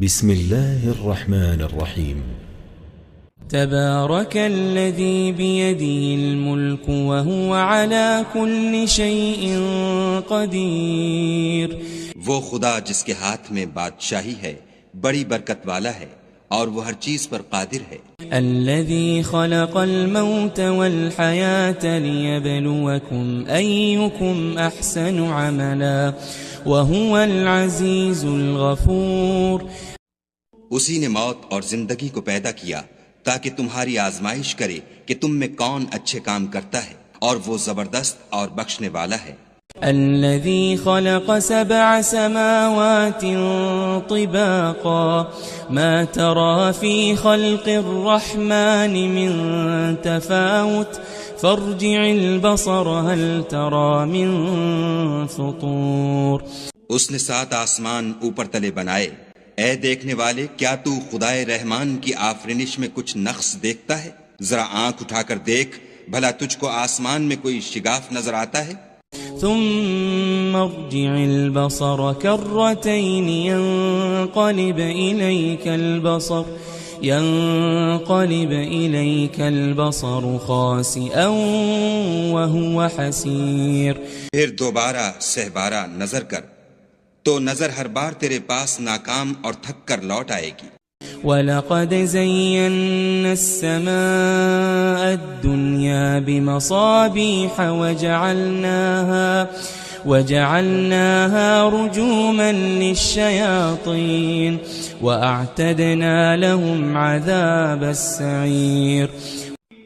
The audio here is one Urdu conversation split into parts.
بسم الله الرحمن الرحيم. تبارك الذي بيده الملك وهو على كل شيء قدير. وہ خدا جس کے ہاتھ میں بادشاہی ہے بڑی برکت والا ہے اور وہ ہر چیز پر قادر ہے. الذي خلق الموت والحياة ليبلوكم أيكم أحسن عملا وهو العزيز الغفور. اسی نے موت اور زندگی کو پیدا کیا تاکہ تمہاری آزمائش کرے کہ تم میں کون اچھے کام کرتا ہے، اور وہ زبردست اور بخشنے والا ہے. الذي خلق 7 سماوات طباقا ما ترى في خلق الرحمن من تفاوت فارجع البصر هل ترى من فطور. اس نے 7 آسمان اوپر تلے بنائے. اے دیکھنے والے، کیا تو خدائے رحمان کی آفرینش میں کچھ نقص دیکھتا ہے؟ ذرا آنکھ اٹھا کر دیکھ، بھلا تجھ کو آسمان میں کوئی شگاف نظر آتا ہے؟ ثم ارجع البصر كرتين ينقلب إليك البصر خاسئا وهو حسير. پھر دوبارہ سہبارہ نظر کر تو نظر ہر بار تیرے پاس ناکام اور تھک کر لوٹ آئے گی. وَلَقَدْ زَيَّنَّا السَّمَاءَ الدُّنْيَا بِمَصَابِيحَ وَجَعَلْنَاهَا رُجُومًا لِلشَّيَاطِينِ وَأَعْتَدْنَا لَهُمْ عَذَابَ السَّعِيرِ.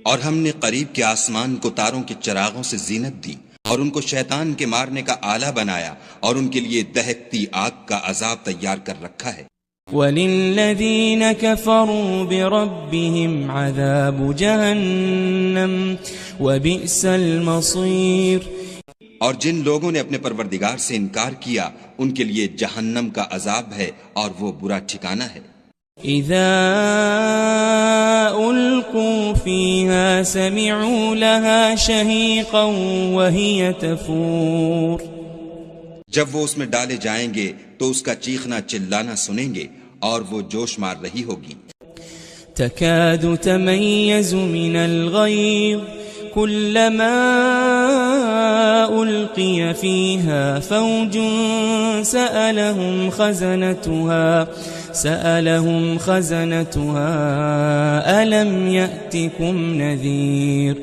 اور ہم نے قریب کے آسمان کو تاروں کے چراغوں سے زینت دی اور ان کو شیطان کے مارنے کا آلہ بنایا، اور ان کے لیے دہکتی آگ کا عذاب تیار کر رکھا ہے. وَلِلَّذِينَ كَفَرُوا بِرَبِّهِمْ عَذَابُ جَهَنَّمَ وَبِئْسَ الْمَصِيرُ. اور جن لوگوں نے اپنے پروردگار سے انکار کیا ان کے لیے جہنم کا عذاب ہے اور وہ برا ٹھکانہ ہے. اذا القوا فيها سمعوا لها شهيقا وهي تفور. جب وہ اس میں ڈالے جائیں گے تو اس کا چیخنا چلانا سنیں گے اور وہ جوش مار رہی ہوگی. تكاد تميز من الغيظ كلما ألقي فيها فوج سألهم خزنتها ألم يأتكم نذير.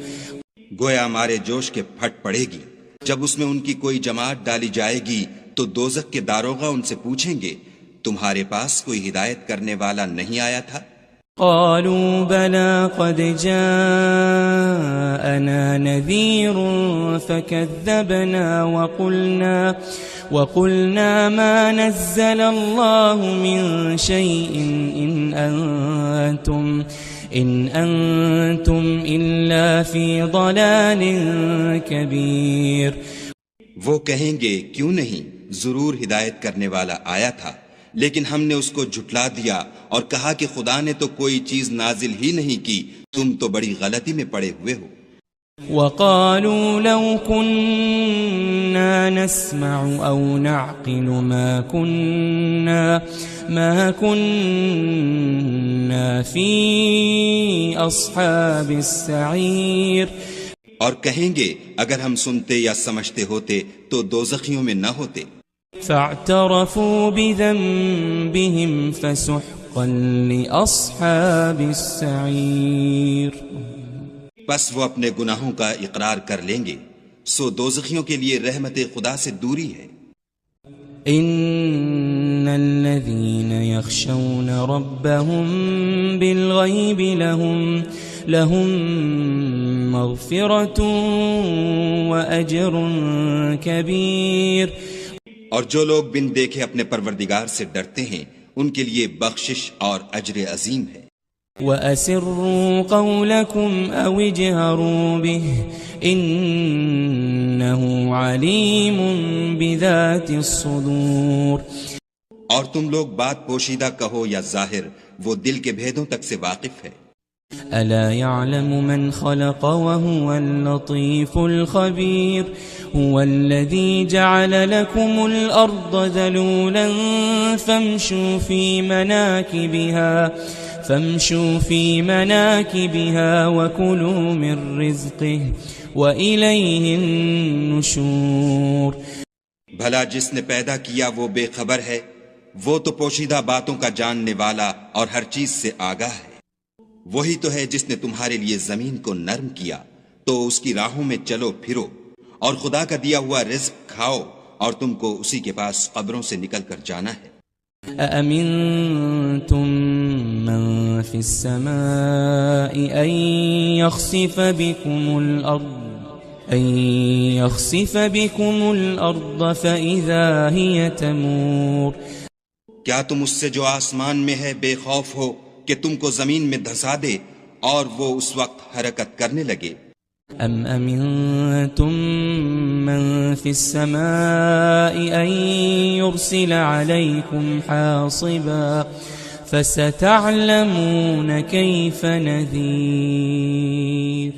گویا ہمارے جوش کے پھٹ پڑے گی. جب اس میں ان کی کوئی جماعت ڈالی جائے گی تو دوزخ کے داروغہ ان سے پوچھیں گے تمہارے پاس کوئی ہدایت کرنے والا نہیں آیا تھا؟ قالوا بلى قد جاءنا نذير فكذبنا وقلنا ما نزل الله من شيء إن أنتم إلا في ضلال كبير. وہ کہیں گے کیوں نہیں، ضرور ہدایت کرنے والا آیا تھا، لیکن ہم نے اس کو جھٹلا دیا اور کہا کہ خدا نے تو کوئی چیز نازل ہی نہیں کی، تم تو بڑی غلطی میں پڑے ہوئے ہو. وقالوا لو كنا نسمع أو نعقل ما كنا في أصحاب السعير. اور کہیں گے اگر ہم سنتے یا سمجھتے ہوتے تو دوزخیوں میں نہ ہوتے. فاعترفوا بذنبهم فسحقا لأصحاب السعير. بس وہ اپنے گناہوں کا اقرار کر لیں گے، سو دوزخیوں کے لیے رحمت خدا سے دوری ہے. ان الذين يخشون ربهم بالغيب لهم مغفرة وأجر كبير. اور جو لوگ بن دیکھے اپنے پروردگار سے ڈرتے ہیں ان کے لیے بخشش اور اجر عظیم ہے. وَأَسِرُّوا قَوْلَكُمْ أَوِ اجْهَرُوا بِهِ إِنَّهُ عَلِيمٌ بِذَاتِ الصُّدُورِ. اور تم لوگ بات پوشیدہ کہو یا ظاہر، وہ دل کے بھیدوں تک سے واقف ہے. ألا يعلم من خلق وهو اللطيف الخبير هو الذي جعل لكم الأرض ذلولا فامشوا في مناكبها وكلوا من رزقه وإليه النشور. بھلا جس نے پیدا کیا وہ بے خبر ہے، وہ تو پوشیدہ باتوں کا جاننے والا اور ہر چیز سے آگاہ ہے. وہی تو ہے جس نے تمہارے لیے زمین کو نرم کیا تو اس کی راہوں میں چلو پھرو، اور خدا کا دیا ہوا رزق کھاؤ، اور تم کو اسی کے پاس قبروں سے نکل کر جانا ہے. أأمنتم من في السماء أن يخسف بكم الأرض فإذا هي تمور. کیا تم اس سے جو آسمان میں ہے بے خوف ہو کہ تم کو زمین میں دھسا دے اور وہ اس وقت حرکت کرنے لگے؟ ام امنتم من في السماء ان يرسل عليكم حاصبا فستعلمون كيف نذير.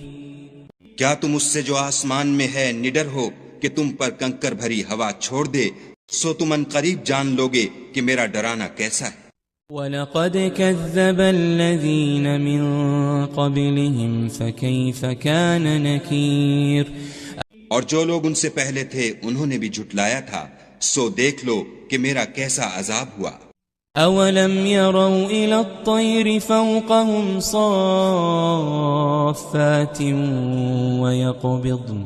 کیا تم اس سے جو آسمان میں ہے نڈر ہو کہ تم پر کنکر بھری ہوا چھوڑ دے، سو تم ان قریب جان لوگے کہ میرا ڈرانا کیسا ہے. وَلَقَدْ كَذَّبَ الَّذِينَ مِن قَبْلِهِمْ فَكَيْفَ كَانَ نَكِيرٌ. اور جو لوگ ان سے پہلے تھے انہوں نے بھی جھٹلایا تھا، سو دیکھ لو کہ میرا کیسا عذاب ہوا. أَوَلَمْ يَرَوْا إِلَى الطَّيْرِ فَوْقَهُمْ صَافَّاتٍ وَيَقْبِضْنَ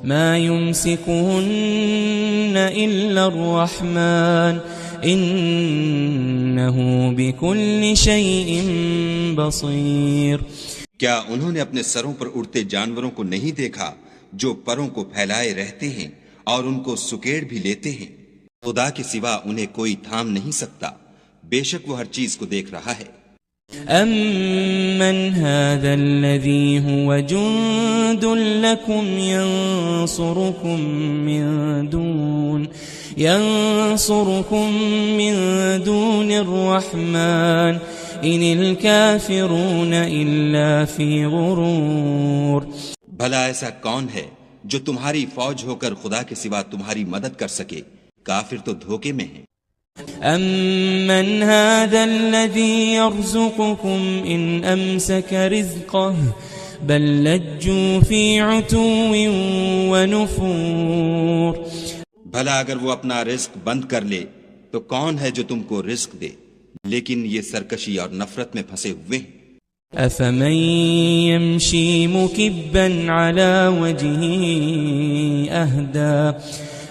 مَا يُمْسِكُهُنَّ إِلَّا الرَّحْمَنُ إِنَّهُ بِكُلِّ شَيْءٍ بَصِيرٌ. کیا انہوں نے اپنے سروں پر اڑتے جانوروں کو نہیں دیکھا جو پروں کو پھیلائے رہتے ہیں اور ان کو سکیڑ بھی لیتے ہیں؟ خدا کے سوا انہیں کوئی تھام نہیں سکتا، بے شک وہ ہر چیز کو دیکھ رہا ہے. أَمَّنْ هَذَا الَّذِي هُوَ جُنْدٌ لَكُمْ يَنْصُرُكُمْ مِنْ دُونِ الرَّحْمَنِ إِنِ الْكَافِرُونَ إِلَّا فِي غُرُورٍ. بھلا ایسا کون ہے جو تمہاری فوج ہو کر خدا کے سوا تمہاری مدد کر سکے؟ کافر تو دھوکے میں ہیں. أَمَّنْ هَذَا الَّذِي يَرْزُقُكُمْ إِنْ أَمْسَكَ رِزْقَهُ بَلْ لَجُّوا فِي عُتُوٍّ وَنُفُورٍ. بھلا اگر وہ اپنا رزق بند کر لے تو کون ہے جو تم کو رزق دے؟ لیکن یہ سرکشی اور نفرت میں پھنسے ہوئے ہیں. أَفَمَن يَمْشِي مُكِبًّا عَلَى وَجْهِهِ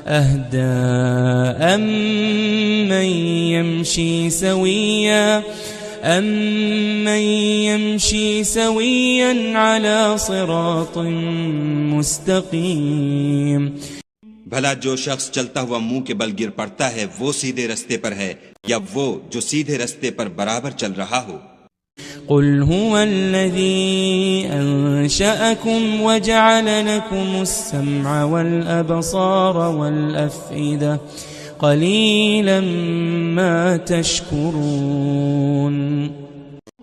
أَهْدَى أَمَّن يَمْشِي سَوِيًّا عَلَى صِرَاطٍ مُسْتَقِيمٍ. بھلا جو شخص چلتا ہوا منہ کے بل گر پڑتا ہے وہ سیدھے رستے پر ہے یا وہ جو سیدھے رستے پر برابر چل رہا ہو؟ قل هو الذي أنشأكم وجعل لكم السمع والأبصار والأفئدة قليلا ما تشكرون.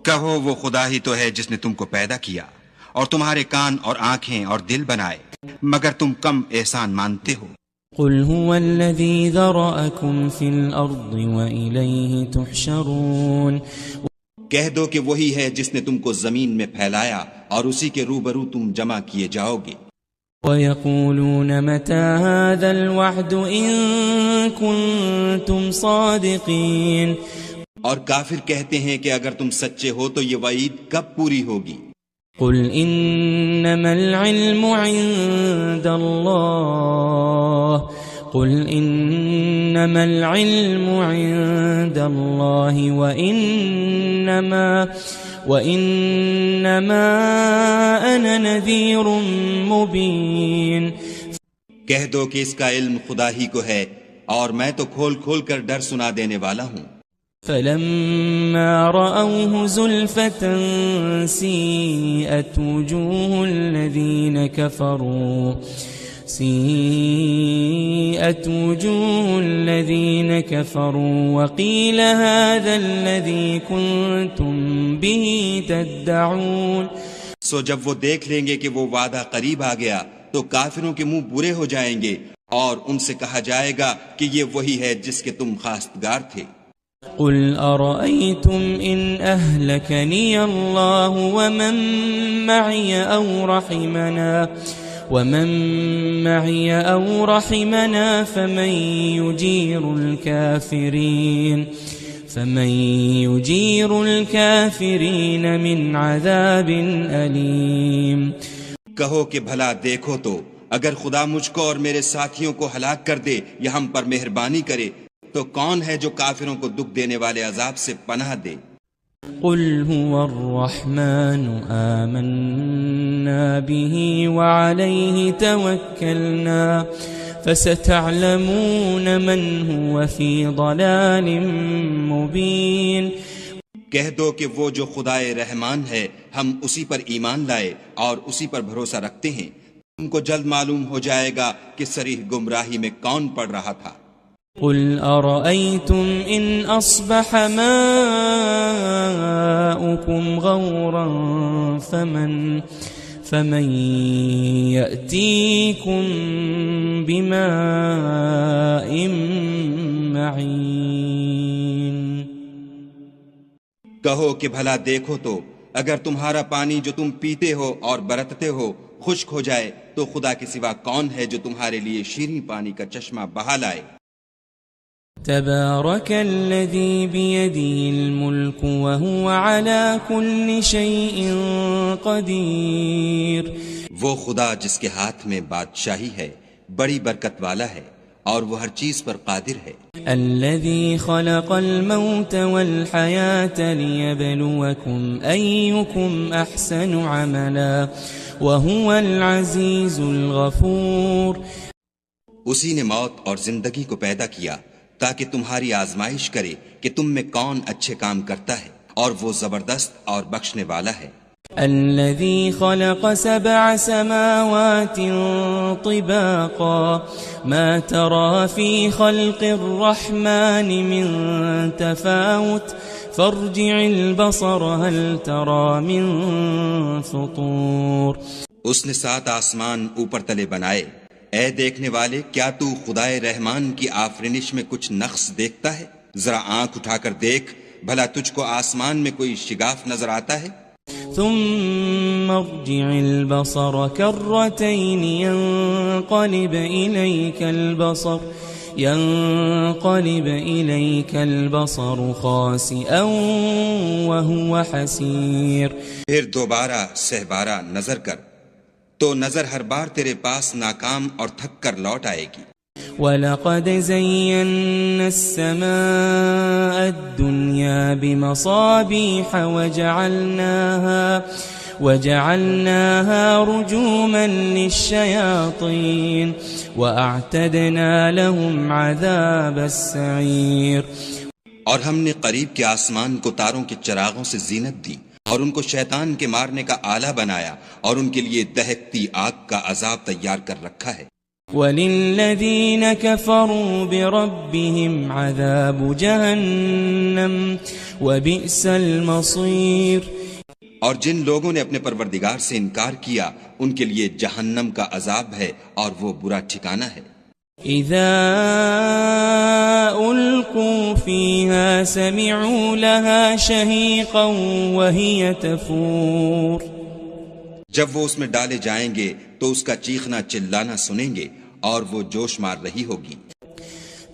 کہو وہ خدا ہی تو ہے جس نے تم کو پیدا کیا اور تمہارے کان اور آنکھیں اور دل بنائے، مگر تم کم احسان مانتے ہو. قل هو الذي ذرأكم في الأرض وإليه تحشرون. کہہ دو کہ وہی ہے جس نے تم کو زمین میں پھیلایا اور اسی کے روبرو تم جمع کیے جاؤ گے. وَيَقُولُونَ مَتَى هَذَا الْوَعْدُ إِن كُنتُمْ صَادِقِينَ. اور کافر کہتے ہیں کہ اگر تم سچے ہو تو یہ وعید کب پوری ہوگی؟ قل إنما العلم عند الله وإنما أنا نذير مبين. کہہ دو کہ اس کا علم خدا ہی کو ہے اور میں تو کھول کھول کر ڈر سنا دینے والا ہوں. فلما رأوه زلفة سيئت وجوه الذين سيئت وجوه الذين كفروا وقيل هذا الذي كنتم به تدعون. سو جب وہ دیکھ لیں گے کہ وہ وعدہ قریب آ گیا تو کافروں کے منہ برے ہو جائیں گے اور ان سے کہا جائے گا کہ یہ وہی ہے جس کے تم خواستگار تھے. قل أرأيتم إن أهلكني الله ومن معي أو رحمنا فمن يجير الكافرين من عذاب أليم. کہو کہ بھلا دیکھو تو اگر خدا مجھ کو اور میرے ساتھیوں کو ہلاک کر دے یا ہم پر مہربانی کرے تو کون ہے جو کافروں کو دکھ دینے والے عذاب سے پناہ دے. قل هو الرحمن آمنا به وعليه توكلنا فستعلمون من هو في ضلال مبين. کہہ دو کہ وہ جو خدائے رحمان ہے ہم اسی پر ایمان لائے اور اسی پر بھروسہ رکھتے ہیں. تم کو جلد معلوم ہو جائے گا کہ صریح گمراہی میں کون پڑ رہا تھا. قل أرأيتم إن أصبح ماؤكم غورا فمن يأتيكم بماء معين. کہو کہ بھلا دیکھو تو اگر تمہارا پانی جو تم پیتے ہو اور برتتے ہو خشک ہو جائے تو خدا کے سوا کون ہے جو تمہارے لیے شیریں پانی کا چشمہ بہا لائے. تبارك الذي بيده الملك وهو على كل شيء قدير. وہ خدا جس کے ہاتھ میں بادشاہی ہے بڑی برکت والا ہے اور وہ ہر چیز پر قادر ہے. الذي خلق الموت والحياة ليبلوكم أيكم أحسن عملا وهو العزيز الغفور. اسی نے موت اور زندگی کو پیدا کیا تاکہ تمہاری آزمائش کرے کہ تم میں کون اچھے کام کرتا ہے اور وہ زبردست اور بخشنے والا ہے. الذي خلق 7 سماوات طباقا ما ترى في خلق الرحمن من تفاوت فارجع البصر هل ترى من فطور. اس نے 7 آسمان اوپر تلے بنائے. اے دیکھنے والے کیا تو خدائے رحمان کی آفرینش میں کچھ نقص دیکھتا ہے؟ ذرا آنکھ اٹھا کر دیکھ بھلا تجھ کو آسمان میں کوئی شگاف نظر آتا ہے؟ ثم ارجع البصر كرتين ينقلب إليك البصر خاسئا وهو حسير. پھر دوبارہ سہبارہ نظر کر تو نظر ہر بار تیرے پاس ناکام اور تھک کر لوٹ آئے گی. وَلَقَدْ زَيَّنَّا السَّمَاءَ الدُّنْيَا بِمَصَابِيحَ وَجَعَلْنَاهَا رُجُومًا لِلشَّيَاطِينِ وَأَعْتَدْنَا لَهُمْ عَذَابَ السَّعِيرِ. اور ہم نے قریب کے آسمان کو تاروں کے چراغوں سے زینت دی اور ان کو شیطان کے مارنے کا آلہ بنایا اور ان کے لیے دہکتی آگ کا عذاب تیار کر رکھا ہے. وَلِلَّذِينَ كَفَرُوا بِرَبِّهِمْ عَذَابُ جَهَنَّمَ وَبِئْسَ الْمَصِيرُ. اور جن لوگوں نے اپنے پروردگار سے انکار کیا ان کے لیے جہنم کا عذاب ہے اور وہ برا ٹھکانہ ہے. اذا القوا فيها سمعوا لها شهيقا وهي تفور. جب وہ اس میں ڈالے جائیں گے تو اس کا چیخنا چلانا سنیں گے اور وہ جوش مار رہی ہوگی.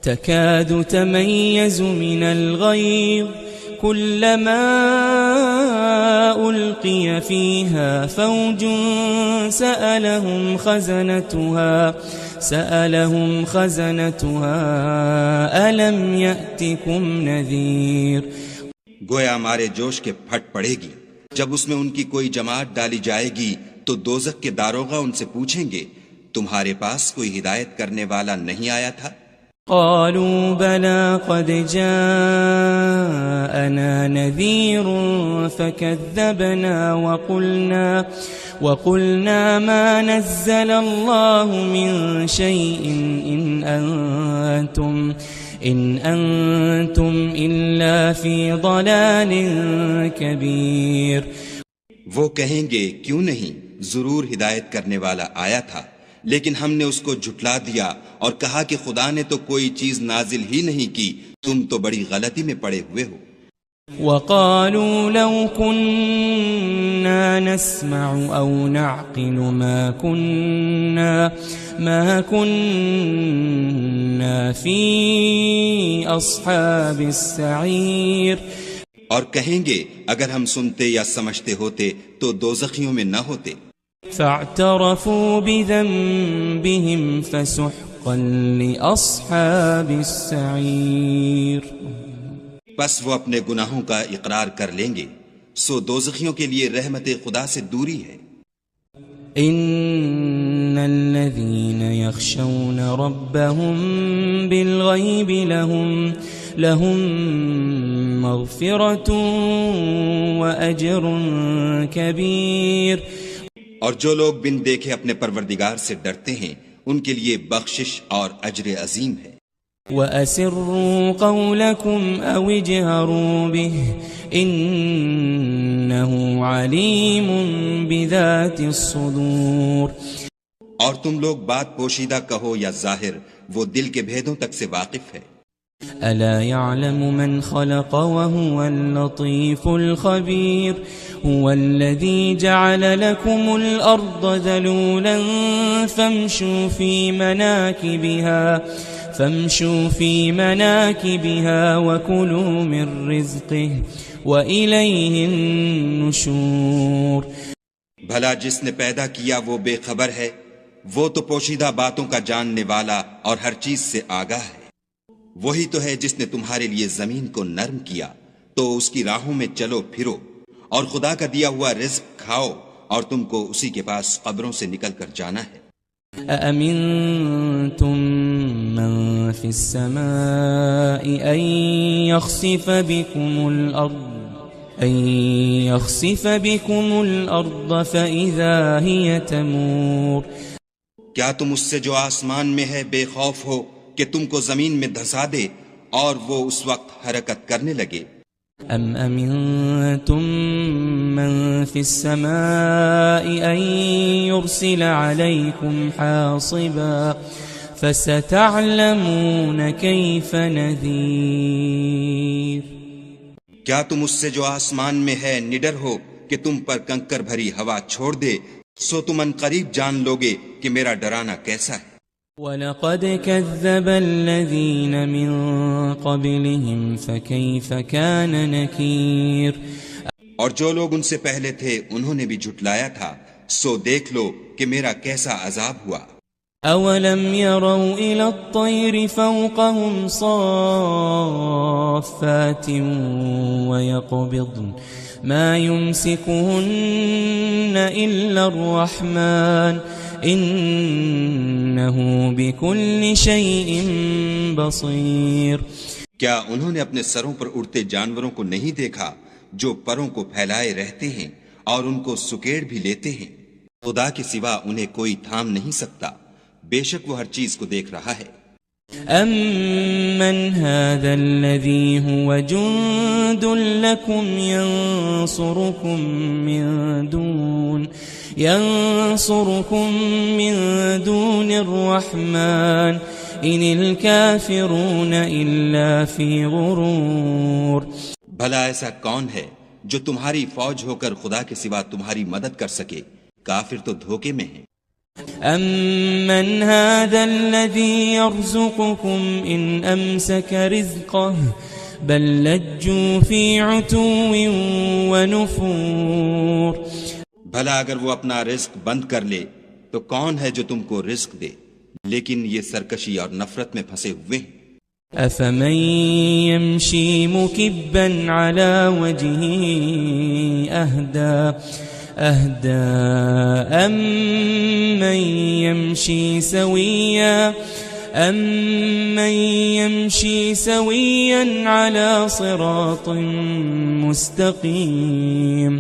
تكاد تميز من الغيظ كلما ألقي فيها فوج سألهم خزنتها ألم يأتكم نذير. گویا ہمارے جوش کے پھٹ پڑے گی. جب اس میں ان کی کوئی جماعت ڈالی جائے گی تو دوزخ کے داروغہ ان سے پوچھیں گے تمہارے پاس کوئی ہدایت کرنے والا نہیں آیا تھا؟ قالوا بلى قد جاءنا نذير فكذبنا وقلنا ما نزل الله من شيء إن أنتم إلا في ضلال كبير. وہ کہیں گے کیوں نہیں، ضرور ہدایت کرنے والا آیا تھا، لیکن ہم نے اس کو جھٹلا دیا اور کہا کہ خدا نے تو کوئی چیز نازل ہی نہیں کی، تم تو بڑی غلطی میں پڑے ہوئے ہو. وقالوا لو كنا نسمع أو نعقل ما كنا في أصحاب السعير. اور کہیں گے اگر ہم سنتے یا سمجھتے ہوتے تو دوزخیوں میں نہ ہوتے. فاعترفوا بذنبهم فسحقا لأصحاب السعير. بس وہ اپنے گناہوں کا اقرار کر لیں گے، سو دوزخیوں کے لیے رحمت خدا سے دوری ہے. ان الذين يخشون ربهم بالغيب لهم مغفرة واجر كبير. اور جو لوگ بن دیکھے اپنے پروردگار سے ڈرتے ہیں ان کے لیے بخشش اور اجر عظیم ہے. وَأَسِرُّوا قَوْلَكُمْ أَوْ اجْهَرُوا بِهِ إِنَّهُ عَلِيمٌ بِذَاتِ الصُّدُورِ. اور تم لوگ بات پوشیدہ کہو یا ظاہر، وہ دل کے بھیدوں تک سے واقف ہے. أَلَا يَعْلَمُ مَنْ خَلَقَ وَهُوَ اللَّطِيفُ الْخَبِيرُ. هُوَ الَّذِي جَعَلَ لَكُمُ الْأَرْضَ ذَلُولًا فَامْشُوا فِي مَنَاكِبِهَا وَكُلُوا مِن رِّزْقِهِ وَإِلَيْهِ النُّشُورُ. بھلا جس نے پیدا کیا وہ بے خبر ہے، وہ تو پوشیدہ باتوں کا جاننے والا اور ہر چیز سے آگاہ ہے. وہی تو ہے جس نے تمہارے لیے زمین کو نرم کیا تو اس کی راہوں میں چلو پھرو، اور خدا کا دیا ہوا رزق کھاؤ، اور تم کو اسی کے پاس قبروں سے نکل کر جانا ہے. أَأَمِنْتُمْ مَنْ فِي السَّمَاءِ أَنْ يَخْسِفَ بِكُمُ الْأَرْضَ فَإِذَا هِيَ تَمُورُ. کیا تم اس سے جو آسمان میں ہے بے خوف ہو کہ تم کو زمین میں دھسا دے اور وہ اس وقت حرکت کرنے لگے؟ أَمْ أَمِنْتُمْ مَنْ فِي السَّمَاءِ أَنْ يُرْسِلَ عَلَيْكُمْ حَاصِبًا فَسَتَعْلَمُونَ كَيْفَ نَذِيرٌ. کیا تم اس سے جو آسمان میں ہے نڈر ہو کہ تم پر کنکر بھری ہوا چھوڑ دے، سو تم ان قریب جان لوگے کہ میرا ڈرانا کیسا ہے. وَلَقَدْ كَذَّبَ الَّذِينَ مِن قَبْلِهِمْ فَكَيْفَ كَانَ نَكِيرٌ. اور جو لوگ ان سے پہلے تھے انہوں نے بھی جھٹلایا تھا، سو دیکھ لو کہ میرا کیسا عذاب ہوا. أَوَلَمْ يَرَوْا إِلَى الطَّيْرِ فَوْقَهُمْ صَافَّاتٍ وَيَقْبِضْنَ مَا يُمْسِكُهُنَّ إِلَّا الرَّحْمَنُ إِنَّهُ بِكُلِّ شَيْءٍ بَصِيرٌ. کیا انہوں نے اپنے سروں پر اڑتے جانوروں کو نہیں دیکھا جو پروں کو پھیلائے رہتے ہیں اور ان کو سکیڑ بھی لیتے ہیں؟ خدا کے سوا انہیں کوئی تھام نہیں سکتا، بے شک وہ ہر چیز کو دیکھ رہا ہے. أَمَّنْ هَذَا الَّذِي هُوَ جُنْدٌ لَكُمْ يَنْصُرُكُمْ مِنْ دُونِ الرَّحْمَنِ إِنِ الْكَافِرُونَ إِلَّا فِي غُرُورٍ. بھلا ایسا کون ہے جو تمہاری فوج ہو کر خدا کے سوا تمہاری مدد کر سکے؟ کافر تو دھوکے میں ہیں. أَمَّنْ هَذَا الَّذِي يَرْزُقُكُمْ إِنْ أَمْسَكَ رِزْقَهُ بَلْ لَجُّوا فِي عُتُوٍّ وَنُفُورٍ. بھلا اگر وہ اپنا رزق بند کر لے تو کون ہے جو تم کو رزق دے، لیکن یہ سرکشی اور نفرت میں پھنسے ہوئے ہیں. أَفَمَنْ يَمْشِي مُكِبًّا عَلَى وَجْهِهِ أَهْدَى أَمَّنْ يَمْشِي سَوِيًّا عَلَى صِرَاطٍ مُسْتَقِيمٍ.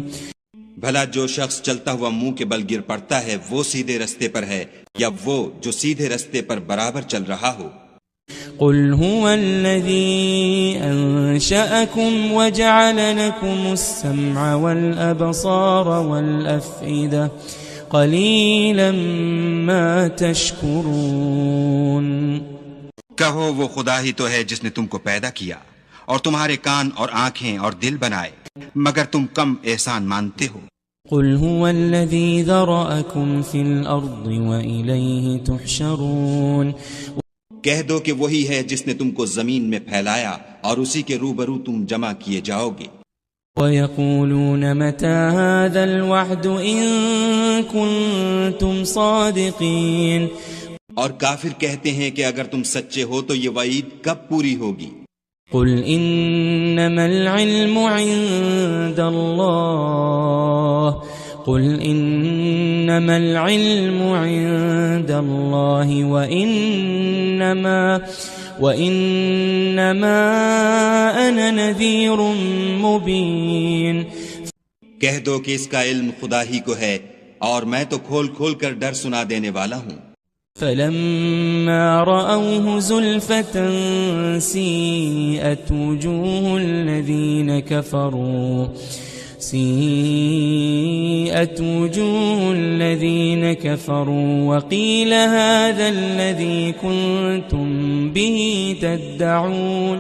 بھلا جو شخص چلتا ہوا منہ کے بل گر پڑتا ہے وہ سیدھے رستے پر ہے یا وہ جو سیدھے رستے پر برابر چل رہا ہو؟ قل هو الذي أنشأكم وجعل لكم السمع والأبصار والأفئدة قليلا ما تشكرون۔ کہو وہ خدا ہی تو ہے جس نے تم کو پیدا کیا اور تمہارے کان اور آنکھیں اور دل بنائے، مگر تم کم احسان مانتے ہو۔ قل هو الذي ذرأكم في الأرض وإليه تحشرون۔ کہہ دو کہ وہی ہے جس نے تم کو زمین میں پھیلایا اور اسی کے روبرو تم جمع کیے جاؤ گے۔ وَيَقُولُونَ مَتَى هَذَا الْوَعْدُ إِن كُنتُمْ صَادِقِينَ۔ اور کافر کہتے ہیں کہ اگر تم سچے ہو تو یہ وعید کب پوری ہوگی؟ قل إنما العلم عند الله قل إنما العلم عند الله وإنما أنا نذير مبين۔ کہہ دو کہ اس کا علم خدا ہی کو ہے اور میں تو کھول کھول کر ڈر سنا دینے والا ہوں۔ فلما رأوه زلفة سيئت وجوه الذين كفروا وقيل هذا الذي كنتم به تدعون۔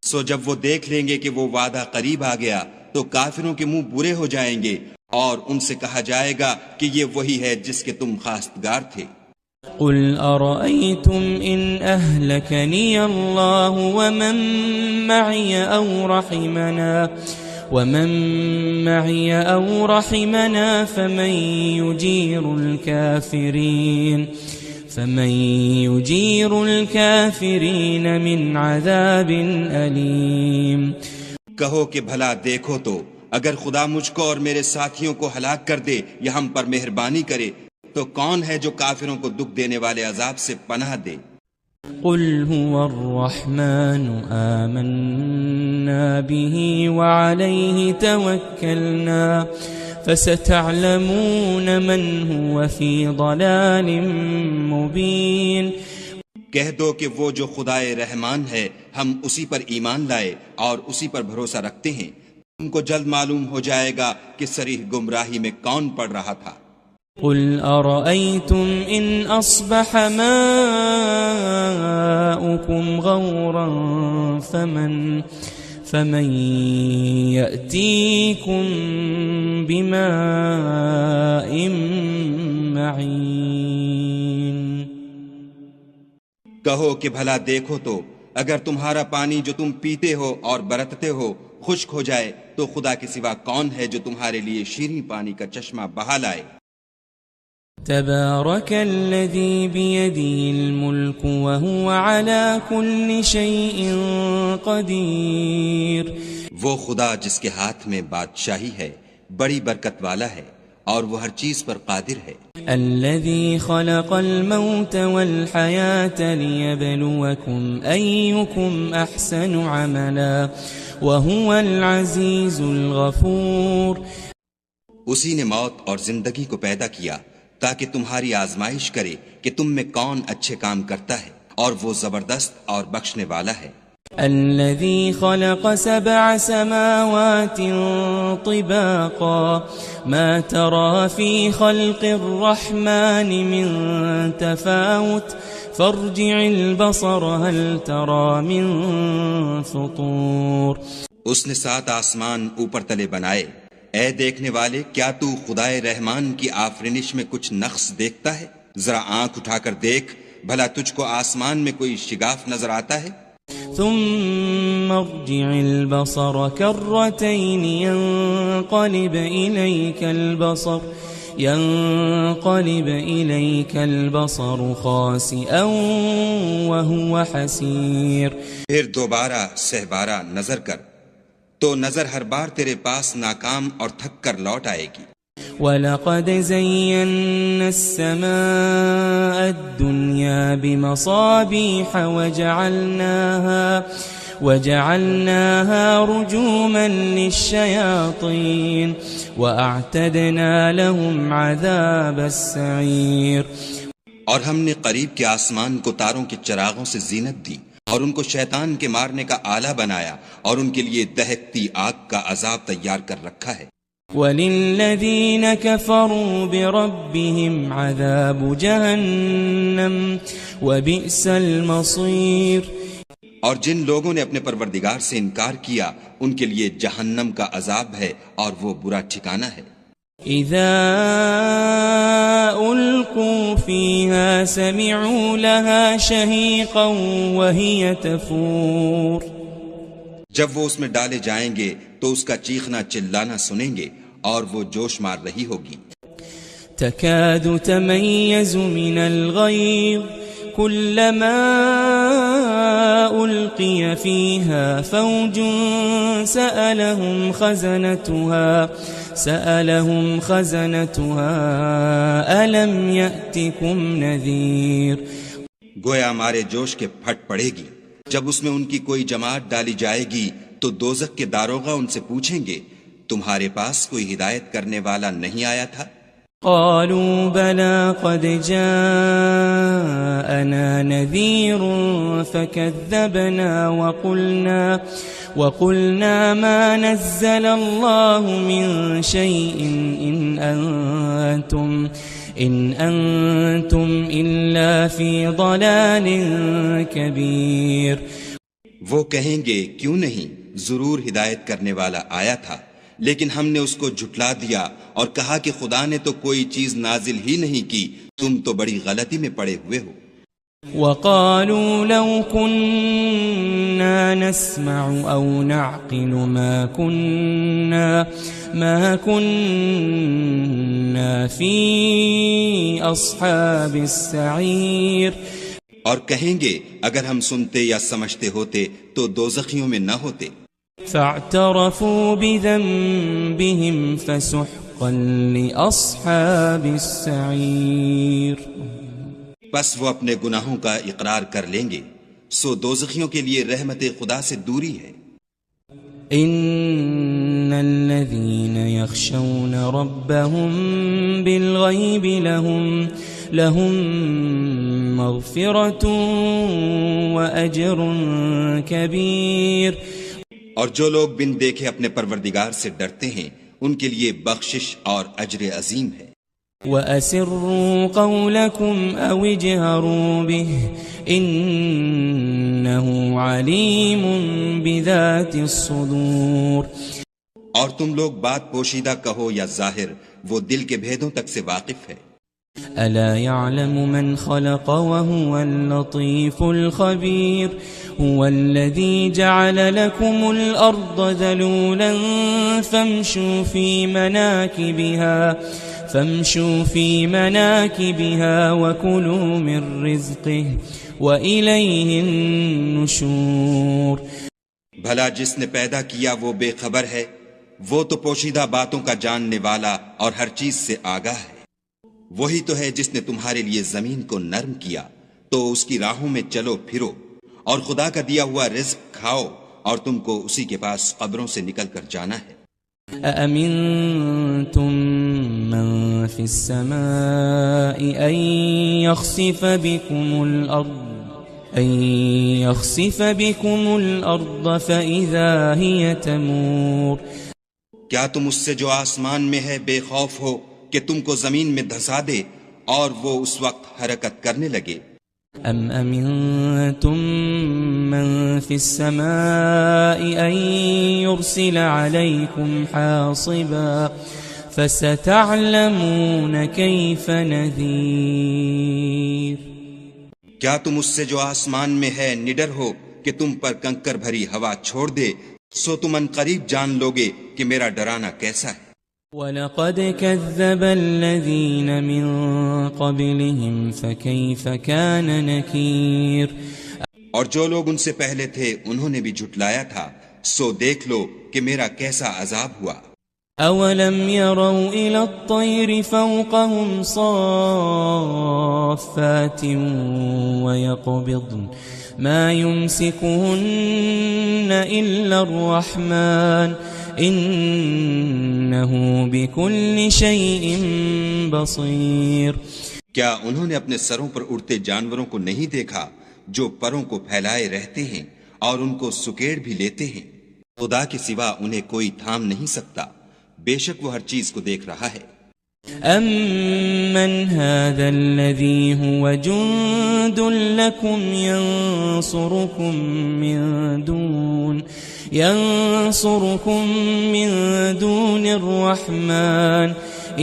سو جب وہ دیکھ لیں گے کہ وہ وعدہ قریب آ گیا تو کافروں کے منہ برے ہو جائیں گے اور ان سے کہا جائے گا کہ یہ وہی ہے جس کے تم خواستگار تھے۔ قل أرأيتم إن أهلكني الله ومن معي أو رحمنا فمن يجير الكافرين من عذاب أليم۔ کہو کہ بھلا دیکھو تو اگر خدا مجھ کو اور میرے ساتھیوں کو ہلاک کر دے یا ہم پر مہربانی کرے تو کون ہے جو کافروں کو دکھ دینے والے عذاب سے پناہ دے؟ قل هو الرحمن آمنا به وعليه توكلنا فستعلمون من هو في ضلال مبين۔ کہہ دو کہ وہ جو خدائے رحمان ہے ہم اسی پر ایمان لائے اور اسی پر بھروسہ رکھتے ہیں، تم کو جلد معلوم ہو جائے گا کہ صریح گمراہی میں کون پڑ رہا تھا۔ قل أرأيتم إن أصبح ماؤكم غورا فمن يأتيكم بماء معين۔ کہو کہ بھلا دیکھو تو اگر تمہارا پانی جو تم پیتے ہو اور برتتے ہو خشک ہو جائے تو خدا کے سوا کون ہے جو تمہارے لیے شیریں پانی کا چشمہ بہا لائے؟ تبارك الذي بيده الملك وهو على كل شيء قدير۔ وہ خدا جس کے ہاتھ میں بادشاہی ہے بڑی برکت والا ہے اور وہ ہر چیز پر قادر ہے۔ الذي خلق الموت والحياة ليبلوكم أيكم أحسن عملا وهو العزيز الغفور۔ اسی نے موت اور زندگی کو پیدا کیا تاکہ تمہاری آزمائش کرے کہ تم میں کون اچھے کام کرتا ہے، اور وہ زبردست اور بخشنے والا ہے۔ الذي خلق 7 سماوات طباقا ما ترى في خلق الرحمن من تفاوت فارجع البصر هل ترى من فطور۔ اس نے 7 آسمان اوپر تلے بنائے، اے دیکھنے والے کیا تو خدائے رحمان کی آفرینش میں کچھ نقص دیکھتا ہے؟ ذرا آنکھ اٹھا کر دیکھ، بھلا تجھ کو آسمان میں کوئی شگاف نظر آتا ہے؟ ثم ارجع البصر كرتين ينقلب إليك البصر خاسئا وهو حسير۔ پھر دوبارہ سہبارہ نظر کر تو نظر ہر بار تیرے پاس ناکام اور تھک کر لوٹ آئے گی۔ وَلَقَدْ زَيَّنَّا السَّمَاءَ الدُّنْيَا بِمَصَابِيحَ وجعلناها رجوما للشياطين وأعتدنا لهم عذاب السعير. اور ہم نے قریب کے آسمان کو تاروں کے چراغوں سے زینت دی اور ان کو شیطان کے مارنے کا آلہ بنایا اور ان کے لیے دہکتی آگ کا عذاب تیار کر رکھا ہے. وَلِلَّذِينَ كَفَرُوا بِرَبِّهِمْ عَذَابُ جَهَنَّمَ وَبِئْسَ الْمَصِيرُ. اور جن لوگوں نے اپنے پروردگار سے انکار کیا ان کے لیے جہنم کا عذاب ہے اور وہ برا ٹھکانہ ہے. اذا القوا فيها سمعوا لها شهيقا وهي تفور. جب وہ اس میں ڈالے جائیں گے تو اس کا چیخنا چلانا سنیں گے اور وہ جوش مار رہی ہوگی. تكاد تميز من الغيظ كلما ألقي فيها فوج سألهم خزنتها ألم يأتكم نذير. گویا مارے جوش کے پھٹ پڑے گی. جب اس میں ان کی کوئی جماعت ڈالی جائے گی تو دوزخ کے داروغہ ان سے پوچھیں گے تمہارے پاس کوئی ہدایت کرنے والا نہیں آیا تھا؟ قالوا بلى قد جاءنا نذير فكذبنا وقلنا ما نزل الله من شيء إن أنتم إلا في ضلال كبير. وہ کہیں گے کیوں نہیں، ضرور ہدایت کرنے والا آیا تھا، لیکن ہم نے اس کو جھٹلا دیا اور کہا کہ خدا نے تو کوئی چیز نازل ہی نہیں کی، تم تو بڑی غلطی میں پڑے ہوئے ہو. وقالوا لو كنا نسمع أو نعقل ما كنا في أصحاب السعير. اور کہیں گے اگر ہم سنتے یا سمجھتے ہوتے تو دوزخیوں میں نہ ہوتے. فاعترفوا بذنبهم فسحقا لأصحاب السعير. بس وہ اپنے گناہوں کا اقرار کر لیں گے، سو دوزخیوں کے لیے رحمت خدا سے دوری ہے. ان الذين يخشون ربهم بالغيب لهم مغفرة وأجر كبير. اور جو لوگ بن دیکھے اپنے پروردگار سے ڈرتے ہیں ان کے لیے بخشش اور اجر عظیم ہے. وَأَسِرُّوا قَوْلَكُمْ أَوْ اجْهَرُوا بِهِ إِنَّهُ عَلِيمٌ بِذَاتِ الصُّدُورِ. اور تم لوگ بات پوشیدہ کہو یا ظاہر، وہ دل کے بھیدوں تک سے واقف ہے. أَلَا يَعْلَمُ مَنْ خَلَقَ وَهُوَ اللَّطِيفُ الْخَبِيرُ. هُوَ الَّذِي جَعَلَ لَكُمُ الْأَرْضَ ذَلُولًا فَامْشُوا فِي مَنَاكِبِهَا وَكُلُوا مِنْ رِزْقِهِ وَإِلَيْهِ النُّشُورُ. بھلا جس نے پیدا کیا وہ بے خبر ہے؟ وہ تو پوشیدہ باتوں کا جاننے والا اور ہر چیز سے آگاہ ہے. وہی تو ہے جس نے تمہارے لیے زمین کو نرم کیا تو اس کی راہوں میں چلو پھرو اور خدا کا دیا ہوا رزق کھاؤ اور تم کو اسی کے پاس قبروں سے نکل کر جانا ہے. أَأَمِنْتُمْ مَنْ فِي السَّمَاءِ أَنْ يَخْسِفَ بِكُمُ الْأَرْضَ فَإِذَا هِيَ تَمُورُ. کیا تم اس سے جو آسمان میں ہے بے خوف ہو کہ تم کو زمین میں دھسا دے اور وہ اس وقت حرکت کرنے لگے؟ ام امنتم من في السماء ان يرسل عليكم حاصبا فستعلمون كيف نذير. کیا تم اس سے جو آسمان میں ہے نڈر ہو کہ تم پر کنکر بھری ہوا چھوڑ دے، سو تم ان قریب جان لوگے کہ میرا ڈرانا کیسا ہے. وَلَقَدْ كَذَّبَ الَّذِينَ مِن قَبْلِهِمْ فَكَيْفَ كَانَ نَكِيرٌ. اور جو لوگ ان سے پہلے تھے انہوں نے بھی جھٹلایا تھا، سو دیکھ لو کہ میرا کیسا عذاب ہوا. أولم يروا إلى الطير فوقهم صافات ويقبضن ما يمسكهن إلا الرحمن إنه بكل شيء بصير. کیا انہوں نے اپنے سروں پر اڑتے جانوروں کو نہیں دیکھا جو پروں کو پھیلائے رہتے ہیں اور ان کو سکیڑ بھی لیتے ہیں؟ خدا کے سوا انہیں کوئی تھام نہیں سکتا، بے شک وہ ہر چیز کو دیکھ رہا ہے. أَمَّنْ هَذَا الَّذِي هُوَ جُنْدٌ لَكُمْ يَنْصُرُكُمْ مِنْ دُونِ الرَّحْمَنِ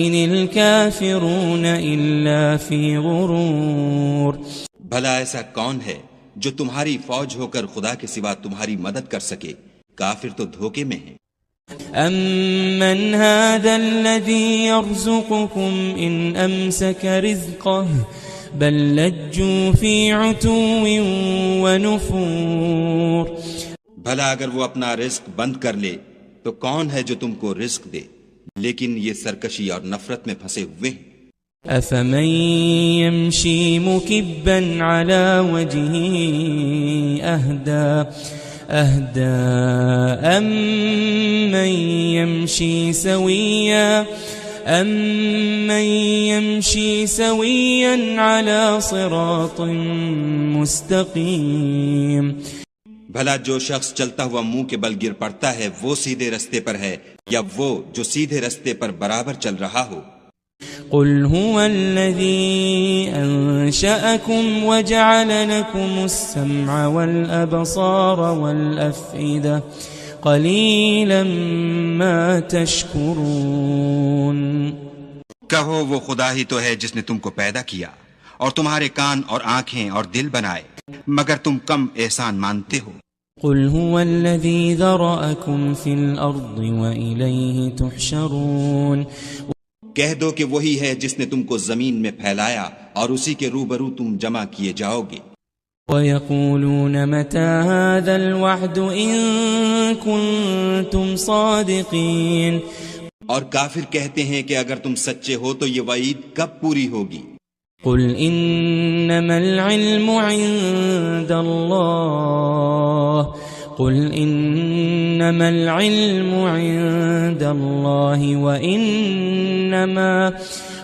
إِنِ الْكَافِرُونَ إِلَّا فِي غُرُورٍ. بھلا ایسا کون ہے جو تمہاری فوج ہو کر خدا کے سوا تمہاری مدد کر سکے؟ کافر تو دھوکے میں ہیں. أَمَّنْ هَذَا الَّذِي يَرْزُقُكُمْ إِنْ أَمْسَكَ رِزْقَهُ بَلْ لَجُّوا فِي عُتُوٍّ وَنُفُورٍ. بھلا اگر وہ اپنا رزق بند کر لے تو کون ہے جو تم کو رزق دے؟ لیکن یہ سرکشی اور نفرت میں پھنسے ہوئے ہیں. أَفَمَن يَمْشِي مُكِبًّا عَلَى وَجْهِهِ أَهْدَى أَمَّن يَمْشِي سَوِيًّا عَلَى صِرَاطٍ مُسْتَقِيمٍ. بھلا جو شخص چلتا ہوا منہ کے بل گر پڑتا ہے وہ سیدھے رستے پر ہے یا وہ جو سیدھے رستے پر برابر چل رہا ہو؟ قل هو الذي أنشأكم وجعل لكم السمع والأبصار والأفئدة قليلا ما تشكرون. کہو وہ خدا ہی تو ہے جس نے تم کو پیدا کیا اور تمہارے کان اور آنکھیں اور دل بنائے، مگر تم کم احسان مانتے ہو. قل هو الذي ذرأكم في الأرض وإليه تحشرون. کہہ دو کہ وہی ہے جس نے تم کو زمین میں پھیلایا اور اسی کے روبرو تم جمع کیے جاؤ گے. وَيَقُولُونَ مَتَى هَذَا الْوَعْدُ إِن كُنتُمْ صَادِقِينَ. اور کافر کہتے ہیں کہ اگر تم سچے ہو تو یہ وعید کب پوری ہوگی؟ قل إنما العلم عند الله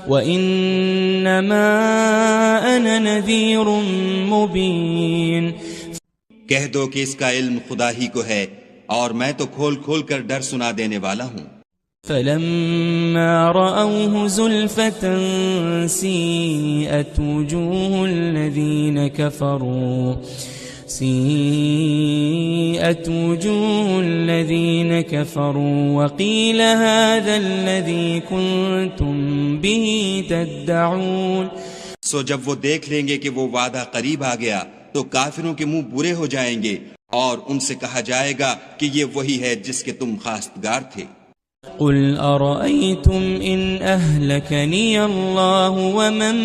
وإنما أنا نذير مبين. کہہ دو کہ اس کا علم خدا ہی کو ہے اور میں تو کھول کھول کر ڈر سنا دینے والا ہوں. فلما رأوه زلفة سيئت وجوه الذين كفروا وقيل هذا الذي كنتم به تدعون. سو جب وہ دیکھ لیں گے کہ وہ وعدہ قریب آ گیا تو کافروں کے منہ برے ہو جائیں گے اور ان سے کہا جائے گا کہ یہ وہی ہے جس کے تم خواستگار تھے. قل أرأيتم إن أهلكني الله ومن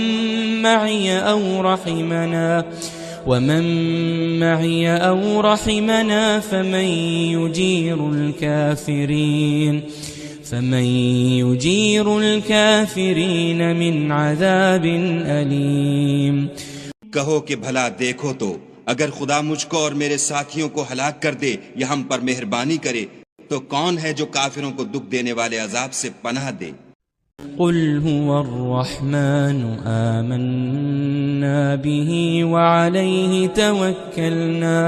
معي أو رحمنا فمن يجير الكافرين من عذاب أليم. کہو کہ بھلا دیکھو تو اگر خدا مجھ کو اور میرے ساتھیوں کو ہلاک کر دے یا ہم پر مہربانی کرے تو کون ہے جو کافروں کو دکھ دینے والے عذاب سے پناہ دے؟ قل هو الرحمن آمنا به وعليه توكلنا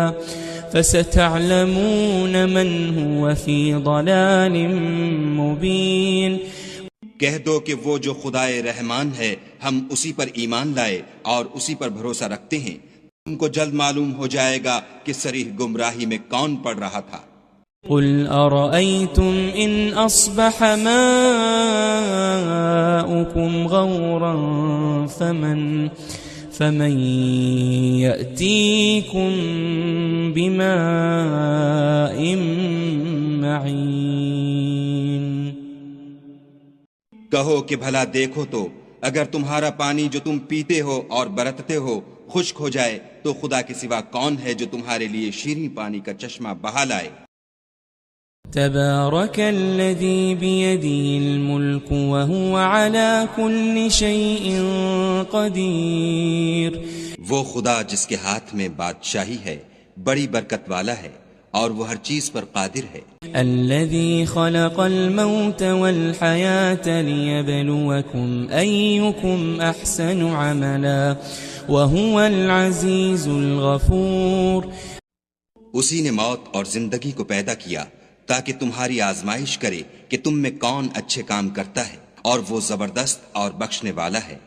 فستعلمون من هو في ضلال مبين. کہہ دو کہ وہ جو خدائے رحمان ہے ہم اسی پر ایمان لائے اور اسی پر بھروسہ رکھتے ہیں، تم کو جلد معلوم ہو جائے گا کہ صریح گمراہی میں کون پڑ رہا تھا. قل أرأيتم إن أصبح ماؤكم غورا فمن يأتيكم بماء معين. کہو کہ بھلا دیکھو تو اگر تمہارا پانی جو تم پیتے ہو اور برتتے ہو خشک ہو جائے تو خدا کے سوا کون ہے جو تمہارے لیے شیریں پانی کا چشمہ بہا لائے. تبارك الذي بيده الملك وهو على كل شيء قدير. وہ خدا جس کے ہاتھ میں بادشاہی ہے بڑی برکت والا ہے اور وہ ہر چیز پر قادر ہے. الذي خلق الموت والحياة ليبلوكم أيكم أحسن عملا وهو العزيز الغفور. اسی نے موت اور زندگی کو پیدا کیا تاکہ تمہاری آزمائش کرے کہ تم میں کون اچھے کام کرتا ہے اور وہ زبردست اور بخشنے والا ہے.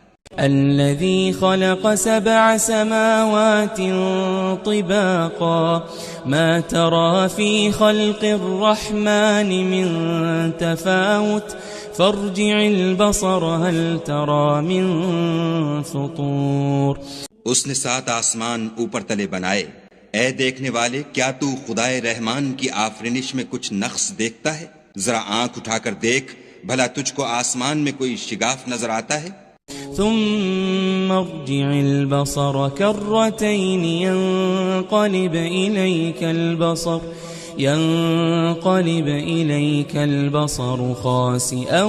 الذي خلق 7 سماوات طباقا ما ترى في خلق الرحمن من تفاوت فارجع البصر هل ترى من فطور. اس نے 7 آسمان اوپر تلے بنائے. اے دیکھنے والے کیا تو خدائے رحمان کی آفرینش میں کچھ نقص دیکھتا ہے؟ ذرا آنکھ اٹھا کر دیکھ بھلا تجھ کو آسمان میں کوئی شگاف نظر آتا ہے؟ ثم ارجع البصر كرتين ينقلب إليك البصر خاسئا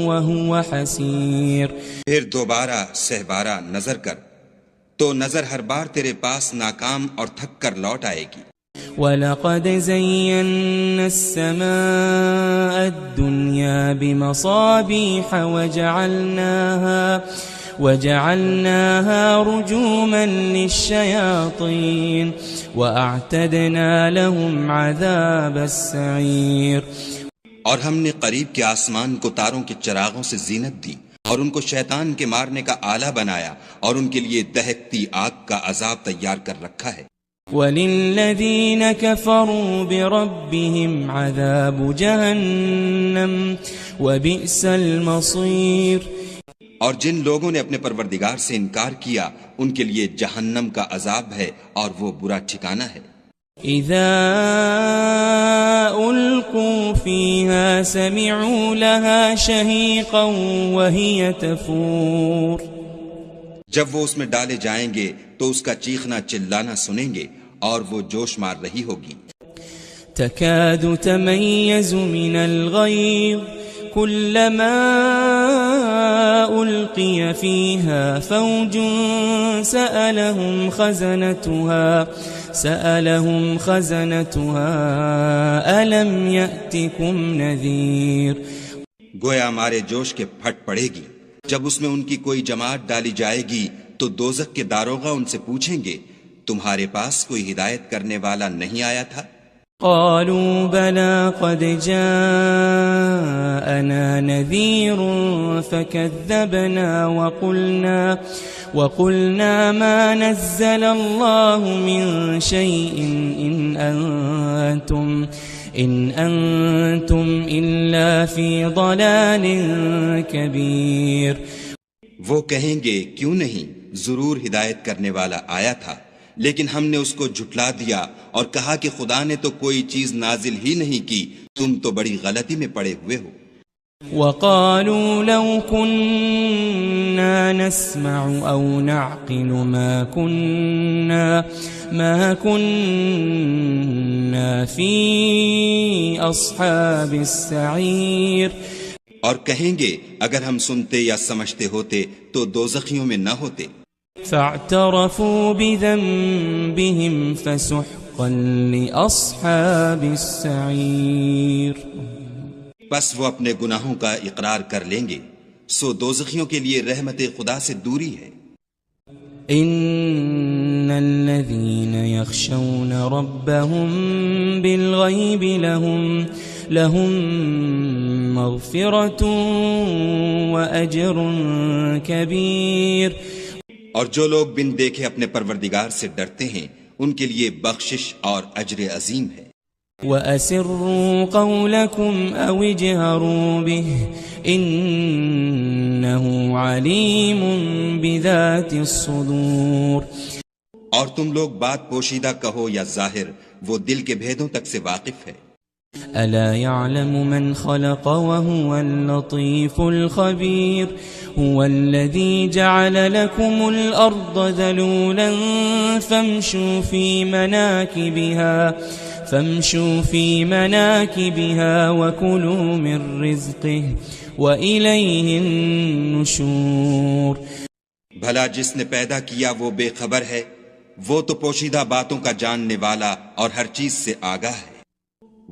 وهو حسير. پھر دوبارہ سہبارہ نظر کر تو نظر ہر بار تیرے پاس ناکام اور تھک کر لوٹ آئے گی. وَلَقَدْ زَيَّنَّا السَّمَاءَ الدُّنْيَا بِمَصَابِيحَ وَجَعَلْنَاهَا رُجُومًا لِلشَّيَاطِينِ وَأَعْتَدْنَا لَهُمْ عَذَابَ السَّعِيرِ. اور ہم نے قریب کے آسمان کو تاروں کے چراغوں سے زینت دی اور ان کو شیطان کے مارنے کا آلہ بنایا اور ان کے لیے دہکتی آگ کا عذاب تیار کر رکھا ہے. وَلِلَّذِينَ كَفَرُوا بِرَبِّهِمْ عَذَابُ جَهَنَّمَ وَبِئْسَ الْمَصِيرُ. اور جن لوگوں نے اپنے پروردگار سے انکار کیا ان کے لیے جہنم کا عذاب ہے اور وہ برا ٹھکانہ ہے. اذا القوا فيها سمعوا لها شهيقا وهي تفور. جب وہ اس میں ڈالے جائیں گے تو اس کا چیخنا چلانا سنیں گے اور وہ جوش مار رہی ہوگی. تكاد تميز من الغيظ كلما ألقي فيها فوج سألهم خزنتها ألم يأتكم نذير. گویا مارے جوش کے پھٹ پڑے گی. جب اس میں ان کی کوئی جماعت ڈالی جائے گی تو دوزخ کے داروغہ ان سے پوچھیں گے تمہارے پاس کوئی ہدایت کرنے والا نہیں آیا تھا؟ قالوا بلى قد جاءنا نذير فكذبنا وقلنا ما نزل الله من شيء إن أنتم إلا في ضلال كبير. وہ کہیں گے کیوں نہیں ضرور ہدایت کرنے والا آیا تھا لیکن ہم نے اس کو جھٹلا دیا اور کہا کہ خدا نے تو کوئی چیز نازل ہی نہیں کی تم تو بڑی غلطی میں پڑے ہوئے ہو. وقالوا لو كنا نسمع أو نعقل ما كنا في أصحاب السعير. اور کہیں گے اگر ہم سنتے یا سمجھتے ہوتے تو دوزخیوں میں نہ ہوتے. فاعترفوا بذنبهم فسحقا لأصحاب السعير. پس وہ اپنے گناہوں کا اقرار کر لیں گے سو دوزخیوں کے لیے رحمت خدا سے دوری ہے. ان الذين يخشون ربهم بالغيب لهم مغفرة وأجر كبير. اور جو لوگ بن دیکھے اپنے پروردگار سے ڈرتے ہیں ان کے لیے بخشش اور اجر عظیم ہے. وَأَسِرُّوا قَوْلَكُمْ أَوْ اجْهَرُوا بِهِ إِنَّهُ عَلِيمٌ بِذَاتِ الصُّدُورِ. اور تم لوگ بات پوشیدہ کہو یا ظاہر وہ دل کے بھیدوں تک سے واقف ہے. أَلَا يَعْلَمُ مَنْ خَلَقَ وَهُوَ اللَّطِيفُ الْخَبِيرُ. هُوَ الَّذِي جَعَلَ لَكُمُ الْأَرْضَ ذَلُولًا فَامْشُوا فِي مَنَاكِبِهَا فامشوا في مناكبها وكلوا من رزقه وإليه النشور. بھلا جس نے پیدا کیا وہ بے خبر ہے، وہ تو پوشیدہ باتوں کا جاننے والا اور ہر چیز سے آگاہ ہے.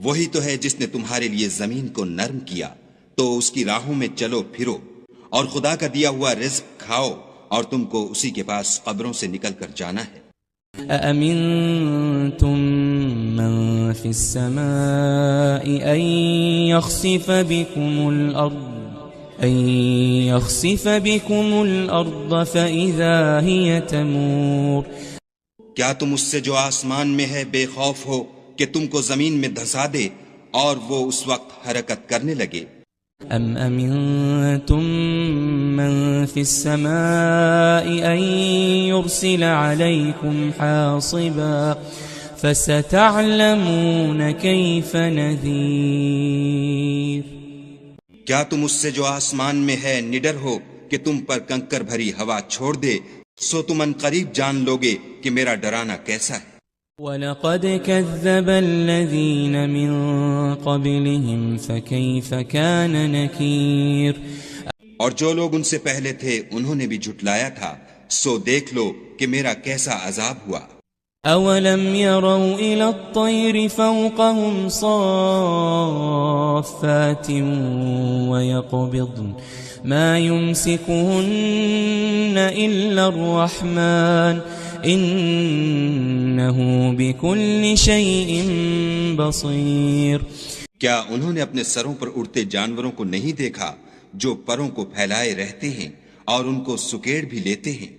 وہی تو ہے جس نے تمہارے لیے زمین کو نرم کیا تو اس کی راہوں میں چلو پھرو، اور خدا کا دیا ہوا رزق کھاؤ، اور تم کو اسی کے پاس قبروں سے نکل کر جانا ہے. أأمنتم من في السماء أن يخسف بكم الأرض فإذا هي تمور. کیا تم اس سے جو آسمان میں ہے بے خوف ہو کہ تم کو زمین میں دھسا دے اور وہ اس وقت حرکت کرنے لگے؟ ام امنتم من في السماء ان يرسل عليكم حاصبا فستعلمون كيف نذير. کیا تم اس سے جو آسمان میں ہے نڈر ہو کہ تم پر کنکر بھری ہوا چھوڑ دے، سو تم ان قریب جان لوگے کہ میرا ڈرانا کیسا ہے. وَلَقَدْ كَذَّبَ الَّذِينَ مِن قَبْلِهِمْ فَكَيْفَ كَانَ نَكِيرٌ. اور جو لوگ ان سے پہلے تھے انہوں نے بھی جھٹلایا تھا، سو دیکھ لو کہ میرا کیسا عذاب ہوا. أَوَلَمْ يَرَوْا إِلَى الطَّيْرِ فَوْقَهُمْ صَافَّاتٍ وَيَقْبِضْنَ مَا يُمْسِكُهُنَّ إِلَّا الرَّحْمَنُ إِنَّهُ بِكُلِّ شَيْءٍ بَصِيرٌ. کیا انہوں نے اپنے سروں پر اڑتے جانوروں کو نہیں دیکھا جو پروں کو پھیلائے رہتے ہیں اور ان کو سکیڑ بھی لیتے ہیں؟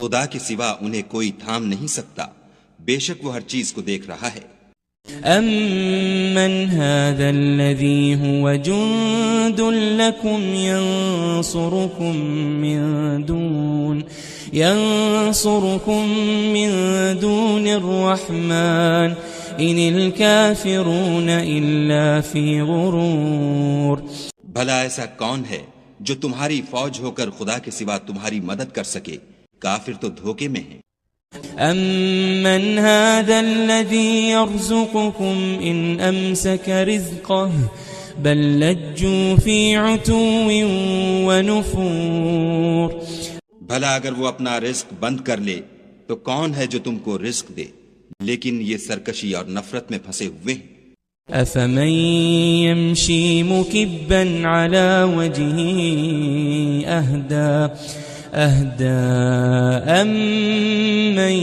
خدا کے سوا انہیں کوئی تھام نہیں سکتا، بے شک وہ ہر چیز کو دیکھ رہا ہے. أَمَّنْ هَذَا الَّذِي هُوَ جُنْدٌ لَكُمْ يَنْصُرُكُمْ مِنْ دُونِ الرَّحْمَنِ إِنِ الْكَافِرُونَ إِلَّا فِي غُرُورٍ. بھلا ایسا کون ہے جو تمہاری فوج ہو کر خدا کے سوا تمہاری مدد کر سکے؟ کافر تو دھوکے میں ہیں. أَمَّنْ هَذَا الَّذِي يَرْزُقُكُمْ إِنْ أَمْسَكَ رِزْقَهُ بَلْ لَجُّوا فِي عُتُوٍّ وَنُفُورٍ. بھلا اگر وہ اپنا رزق بند کر لے تو کون ہے جو تم کو رزق دے، لیکن یہ سرکشی اور نفرت میں پھنسے ہوئے ہیں. أَفَمَن يَمْشِي مُكِبًّا عَلَى وَجْهِهِ أَهْدَى أَمَّن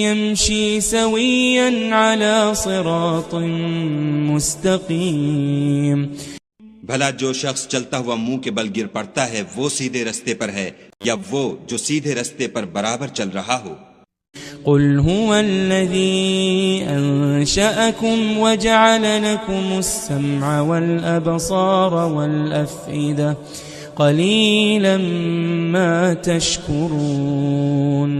يَمْشِي سَوِيًّا عَلَى صِرَاطٍ مُسْتَقِيمٍ. بھلا جو شخص چلتا ہوا منہ کے بل گر پڑتا ہے وہ سیدھے رستے پر ہے، یا وہ جو سیدھے رستے پر برابر چل رہا ہو؟ قل هو الذي أنشأكم وجعل لكم السمع والأبصار والأفئدة قليلا ما تشكرون.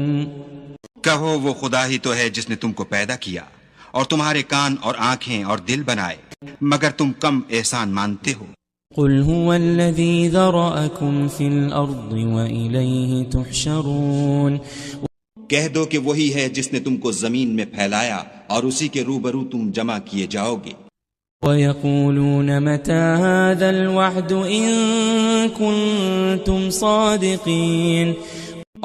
کہو وہ خدا ہی تو ہے جس نے تم کو پیدا کیا اور تمہارے کان اور آنکھیں اور دل بنائے، مگر تم کم احسان مانتے ہو. قل هو الذي ذرأكم في الأرض وإليه تحشرون. کہہ دو کہ وہی ہے جس نے تم کو زمین میں پھیلایا اور اسی کے روبرو تم جمع کیے جاؤ گے. وَيَقُولُونَ مَتَى هَذَا الْوَعْدُ إِن كُنتُمْ صَادِقِينَ.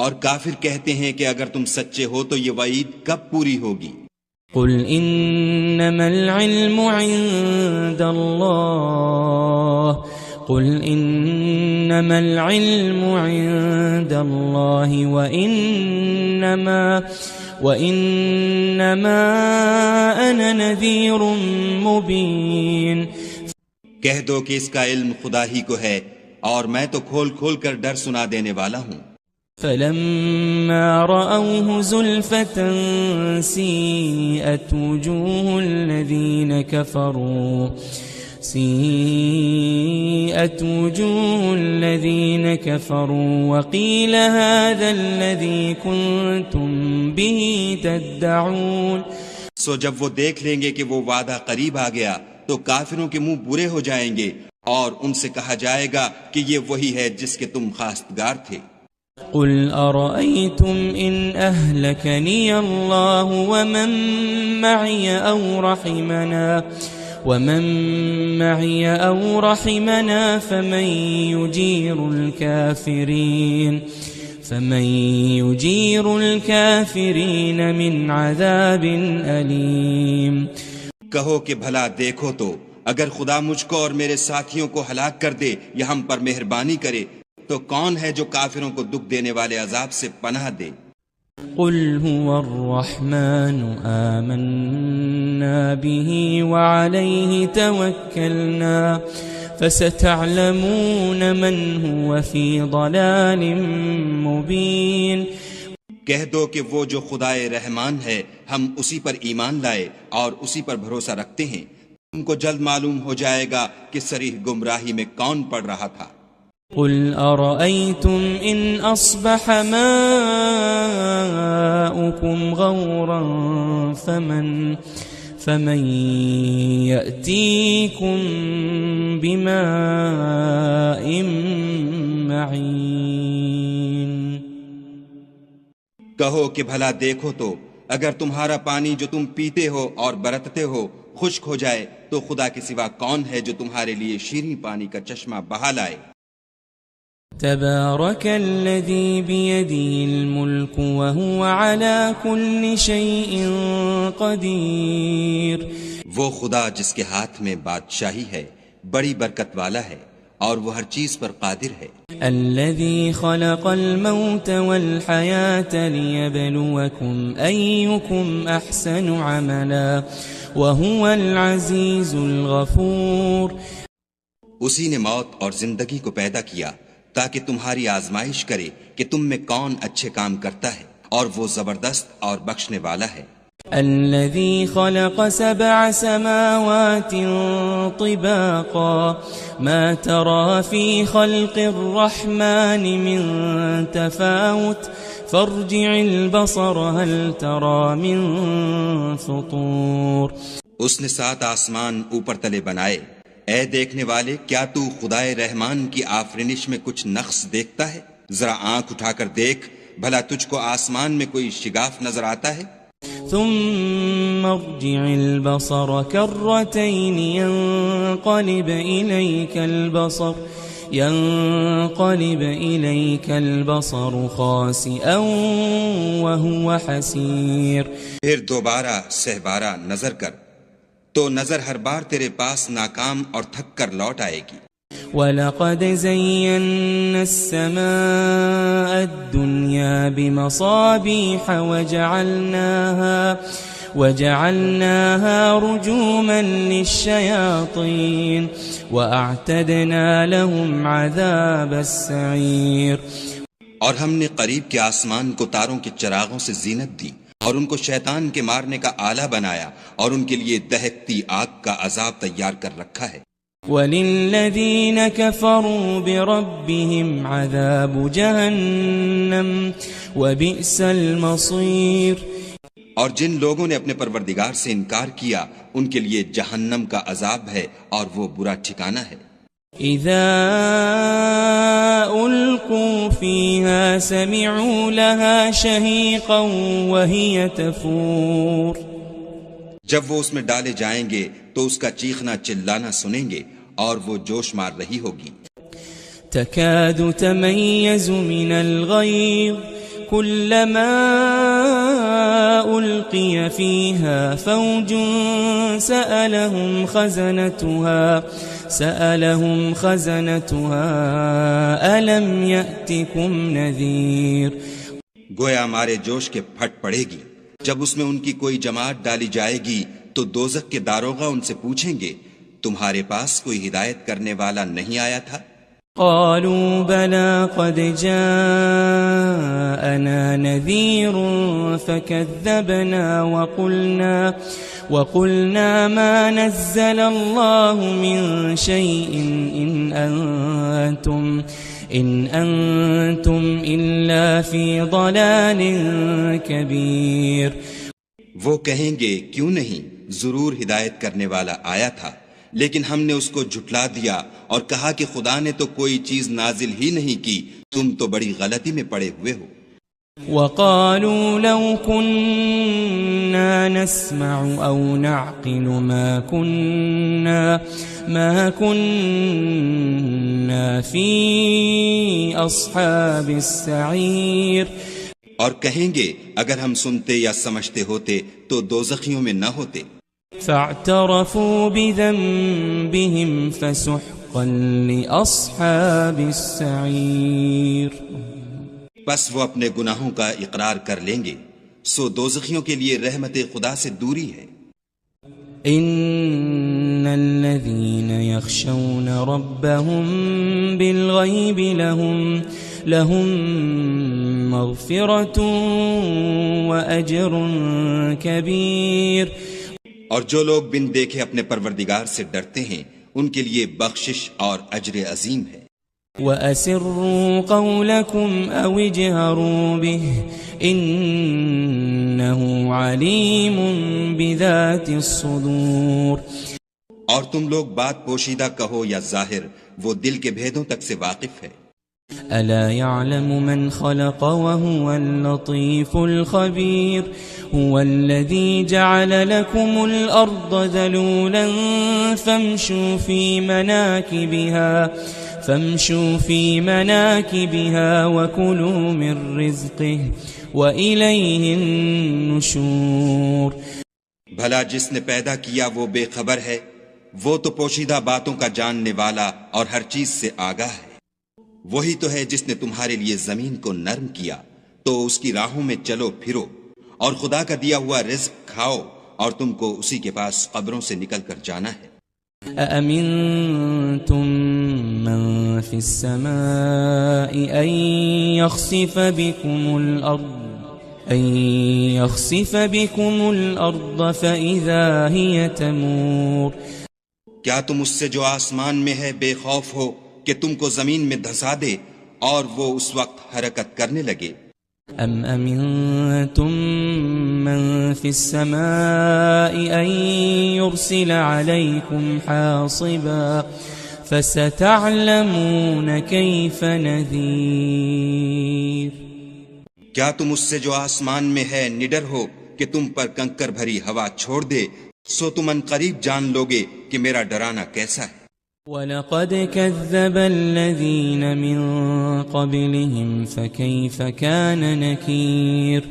اور کافر کہتے ہیں کہ اگر تم سچے ہو تو یہ وعید کب پوری ہوگی؟ قُلْ إِنَّمَا الْعِلْمُ عِندَ اللَّهِ قُلْ إِنَّمَا الْعِلْمُ عِندَ اللَّهِ وَإِنَّمَا أَنَا نَذِيرٌ مُبِينٌ. کہہ دو کہ اس کا علم خدا ہی کو ہے اور میں تو کھول کھول کر ڈر سنا دینے والا ہوں. فَلَمَّا رَأَوْهُ زُلْفَةً سِيئَتْ وُجُوهُ الَّذِينَ كَفَرُوا وَقِيلَ هَذَا الَّذِي كُنتُم بِهِ تَدَّعُونَ. سو جب وہ دیکھ لیں گے کہ وہ وعدہ قریب آ گیا تو کافروں کے منہ برے ہو جائیں گے اور ان سے کہا جائے گا کہ یہ وہی ہے جس کے تم خواستگار تھے. قل أرأيتم إن أهلكني الله ومن معي أو رحمنا فمن يجير الكافرين من عذاب أليم. کہو کہ بھلا دیکھو تو اگر خدا مجھ کو اور میرے ساتھیوں کو ہلاک کر دے یا ہم پر مہربانی کرے تو کون ہے جو کافروں کو دکھ دینے والے عذاب سے پناہ دے؟ قل هو الرحمن آمنا به وعليه توكلنا فستعلمون من هو في ضلال مبين. کہہ دو کہ وہ جو خدائے رحمان ہے ہم اسی پر ایمان لائے اور اسی پر بھروسہ رکھتے ہیں، تم کو جلد معلوم ہو جائے گا کہ صریح گمراہی میں کون پڑ رہا تھا. قل أرأيتم إن أصبح ماؤكم غورا فمن يأتيكم بماء معين. کہو کہ بھلا دیکھو تو اگر تمہارا پانی جو تم پیتے ہو اور برتتے ہو خشک ہو جائے تو خدا کے سوا کون ہے جو تمہارے لیے شیریں پانی کا چشمہ بہا لائے. تبارك الذي بيده الملك وهو على كل شيء قدير. وہ خدا جس کے ہاتھ میں بادشاہی ہے بڑی برکت والا ہے اور وہ ہر چیز پر قادر ہے. الذي خلق الموت والحياة ليبلوكم أيكم أحسن عملا وهو العزيز الغفور. اسی نے موت اور زندگی کو پیدا کیا تاکہ تمہاری آزمائش کرے کہ تم میں کون اچھے کام کرتا ہے، اور وہ زبردست اور بخشنے والا ہے. الذي خلق 7 سماوات طباقا ما ترى في خلق الرحمن من تفاوت فارجع البصر هل ترى من فطور. اس نے 7 آسمان اوپر تلے بنائے. اے دیکھنے والے، کیا تو خدائے رحمان کی آفرینش میں کچھ نقص دیکھتا ہے؟ ذرا آنکھ اٹھا کر دیکھ، بھلا تجھ کو آسمان میں کوئی شگاف نظر آتا ہے؟ ثم ارجع البصر كرتين ينقلب إليك البصر خاسئا وهو حسير. پھر دوبارہ سہبارہ نظر کر تو نظر ہر بار تیرے پاس ناکام اور تھک کر لوٹ آئے گی. وَلَقَدْ زَيَّنَّا السَّمَاءَ الدُّنْيَا بِمَصَابِيحَ وَجَعَلْنَاهَا رُجُومًا لِلشَّيَاطِينِ وَأَعْتَدْنَا لَهُمْ عَذَابَ السَّعِيرِ. اور ہم نے قریب کے آسمان کو تاروں کے چراغوں سے زینت دی اور ان کو شیطان کے مارنے کا آلہ بنایا اور ان کے لیے دہکتی آگ کا عذاب تیار کر رکھا ہے. وَلِلَّذِينَ كَفَرُوا بِرَبِّهِمْ عَذَابُ جَهَنَّمَ وَبِئْسَ الْمَصِيرُ. اور جن لوگوں نے اپنے پروردگار سے انکار کیا ان کے لیے جہنم کا عذاب ہے اور وہ برا ٹھکانہ ہے. اذا القوا فيها سمعوا لها شهيقا وهي تفور. جب وہ اس میں ڈالے جائیں گے تو اس کا چیخنا چلانا سنیں گے اور وہ جوش مار رہی ہوگی. تكاد تميز من الغيظ كلما ألقي فيها فوج سألهم خزنتها ألم يأتكم نذير. گویا ہمارے جوش کے پھٹ پڑے گی. جب اس میں ان کی کوئی جماعت ڈالی جائے گی تو دوزخ کے داروغہ ان سے پوچھیں گے تمہارے پاس کوئی ہدایت کرنے والا نہیں آیا تھا؟ قالوا بلى قد جاءنا نذير فكذبنا وقلنا ما نزل الله من شيء إن أنتم إلا في ضلال كبير. وہ کہیں گے کیوں نہیں، ضرور ہدایت کرنے والا آیا تھا، لیکن ہم نے اس کو جھٹلا دیا اور کہا کہ خدا نے تو کوئی چیز نازل ہی نہیں کی تم تو بڑی غلطی میں پڑے ہوئے ہو۔ وقالوا لو كنا نسمع أو نعقل ما كنا في أصحاب السعير، اور کہیں گے اگر ہم سنتے یا سمجھتے ہوتے تو دوزخیوں میں نہ ہوتے۔ فاعترفوا بذنبهم فسحقا لأصحاب السعير۔ بس وہ اپنے گناہوں کا اقرار کر لیں گے، سو دوزخیوں کے لیے رحمت خدا سے دوری ہے۔ ان الذين يخشون ربهم بالغيب لهم مغفرة واجر كبير، اور جو لوگ بن دیکھے اپنے پروردگار سے ڈرتے ہیں ان کے لیے بخشش اور اجر عظیم ہے۔ وَأَسِرُّوا قَوْلَكُمْ أَوِ اجْهَرُوا بِهِ إِنَّهُ عَلِيمٌ بِذَاتِ الصُّدُورِ۔ اور تم لوگ بات پوشیدہ کہو یا ظاہر، وہ دل کے بھیدوں تک سے واقف ہے۔ أَلَا يَعْلَمُ مَنْ خَلَقَ وَهُوَ اللَّطِيفُ الْخَبِيرُ هُوَ الَّذِي جَعَلَ لَكُمُ الْأَرْضَ ذَلُولًا فَامْشُوا فِي مَنَاكِبِهَا وَكُلُوا مِن رِّزْقِهِ وَإِلَيْهِ النُّشُورُ۔ بھلا جس نے پیدا کیا وہ بے خبر ہے، وہ تو پوشیدہ باتوں کا جاننے والا اور ہر چیز سے آگاہ ہے۔ وہی تو ہے جس نے تمہارے لیے زمین کو نرم کیا تو اس کی راہوں میں چلو پھرو، اور خدا کا دیا ہوا رزق کھاؤ، اور تم کو اسی کے پاس قبروں سے نکل کر جانا ہے۔ أَأَمِنْتُمْ مَنْ فِي السَّمَاءِ أَنْ يَخْسِفَ بِكُمُ الْأَرْضَ فَإِذَا هِيَ تَمُورُ۔ کیا تم اس سے جو آسمان میں ہے بے خوف ہو کہ تم کو زمین میں دھسا دے اور وہ اس وقت حرکت کرنے لگے؟ أَمْ أَمِنْتُمْ مَنْ فِي السَّمَاءِ أَنْ يُرْسِلَ عَلَيْكُمْ حَاصِبًا فَسَتَعْلَمُونَ كَيْفَ نَذِيرٌ۔ کیا تم اس سے جو آسمان میں ہے نڈر ہو کہ تم پر کنکر بھری ہوا چھوڑ دے، سو تم ان قریب جان لوگے کہ میرا ڈرانا کیسا ہے۔ وَلَقَدْ كَذَّبَ الَّذِينَ مِن قَبْلِهِمْ فَكَيْفَ كَانَ نَكِيرٌ۔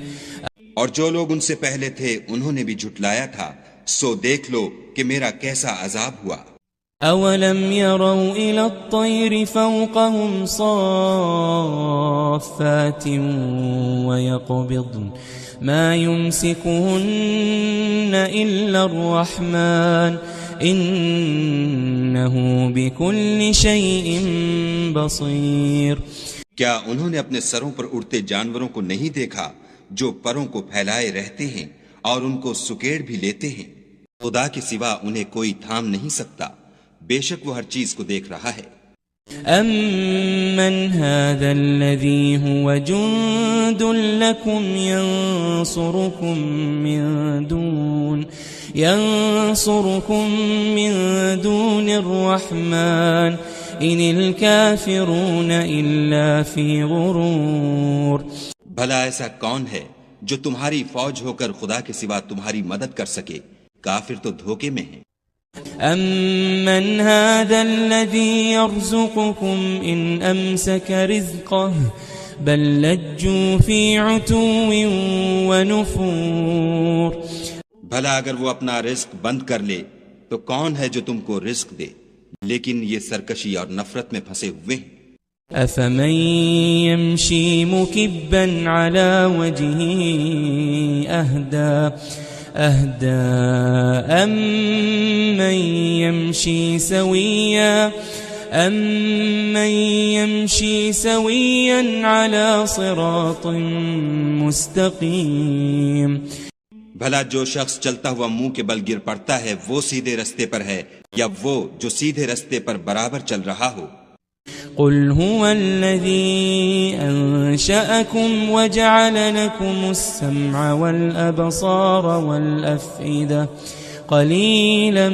اور جو لوگ ان سے پہلے تھے انہوں نے بھی جھٹلایا تھا، سو دیکھ لو کہ میرا کیسا عذاب ہوا۔ أَوَلَمْ يَرَوْا إِلَى الطَّيْرِ فَوْقَهُمْ صَافَّاتٍ وَيَقْبِضْنَ مَا يُمْسِكُهُنَّ إِلَّا الرَّحْمَنُ إِنَّهُ بِكُلِّ شَيْءٍ بَصِيرٌ۔ کیا انہوں نے اپنے سروں پر اڑتے جانوروں کو نہیں دیکھا جو پروں کو پھیلائے رہتے ہیں اور ان کو سکیڑ بھی لیتے ہیں؟ خدا کے سوا انہیں کوئی تھام نہیں سکتا، بے شک وہ ہر چیز کو دیکھ رہا ہے۔ أَمَّنْ هَذَا الَّذِي هُوَ جُنْدٌ لَكُمْ يَنْصُرُكُمْ مِنْ دُونِ الرَّحْمَنِ إِنِ الْكَافِرُونَ إِلَّا فِي غُرُورٍ۔ بھلا ایسا کون ہے جو تمہاری فوج ہو کر خدا کے سوا تمہاری مدد کر سکے؟ کافر تو دھوکے میں ہیں۔ أَمَّنْ هَذَا الَّذِي يَرْزُقُكُمْ إِنْ أَمْسَكَ رِزْقَهُ بَلْ لَجُّوا فِي عُتُوٍّ وَنُفُورٍ۔ بھلا اگر وہ اپنا رزق بند کر لے تو کون ہے جو تم کو رزق دے، لیکن یہ سرکشی اور نفرت میں پھنسے ہوئے ہیں۔ أَفَمَن يَمْشِي مُكِبًّا عَلَى وَجْهِهِ أَهْدَىٰ أَمَّن يَمْشِي سَوِيًّا عَلَى صِرَاطٍ مُسْتَقِيمٍ۔ بھلا جو شخص چلتا ہوا منہ کے بل گر پڑتا ہے وہ سیدھے رستے پر ہے، یا وہ جو سیدھے رستے پر برابر چل رہا ہو؟ قُلْ هُوَ الَّذِي أَنشَأَكُمْ وَجَعَلَ لَكُمُ السَّمْعَ وَالْأَبْصَارَ وَالْأَفْئِدَةَ قَلِيلًا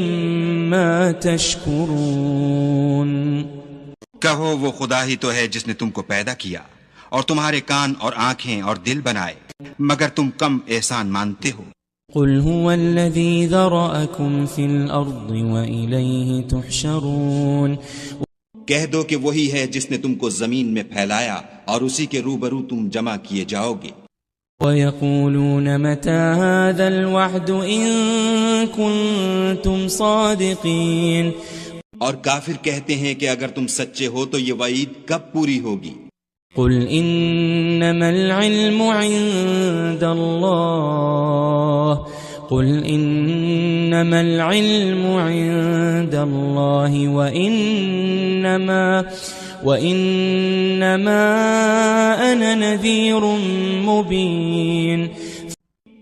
مَا تَشْكُرُونَ۔ کہو وہ خدا ہی تو ہے جس نے تم کو پیدا کیا اور تمہارے کان اور آنکھیں اور دل بنائے، مگر تم کم احسان مانتے ہو۔ قل هو الذي ذرأكم في الأرض وإليه تحشرون کہہ دو کہ وہی ہے جس نے تم کو زمین میں پھیلایا اور اسی کے روبرو تم جمع کیے جاؤ گے۔ وَيَقُولُونَ مَتَى هَذَا الْوَعْدُ إِن كُنتُمْ صَادِقِينَ اور کافر کہتے ہیں کہ اگر تم سچے ہو تو یہ وعید کب پوری ہوگی؟ قل إنما العلم عند الله قل إنما العلم عند الله وإنما أنا نذير مبين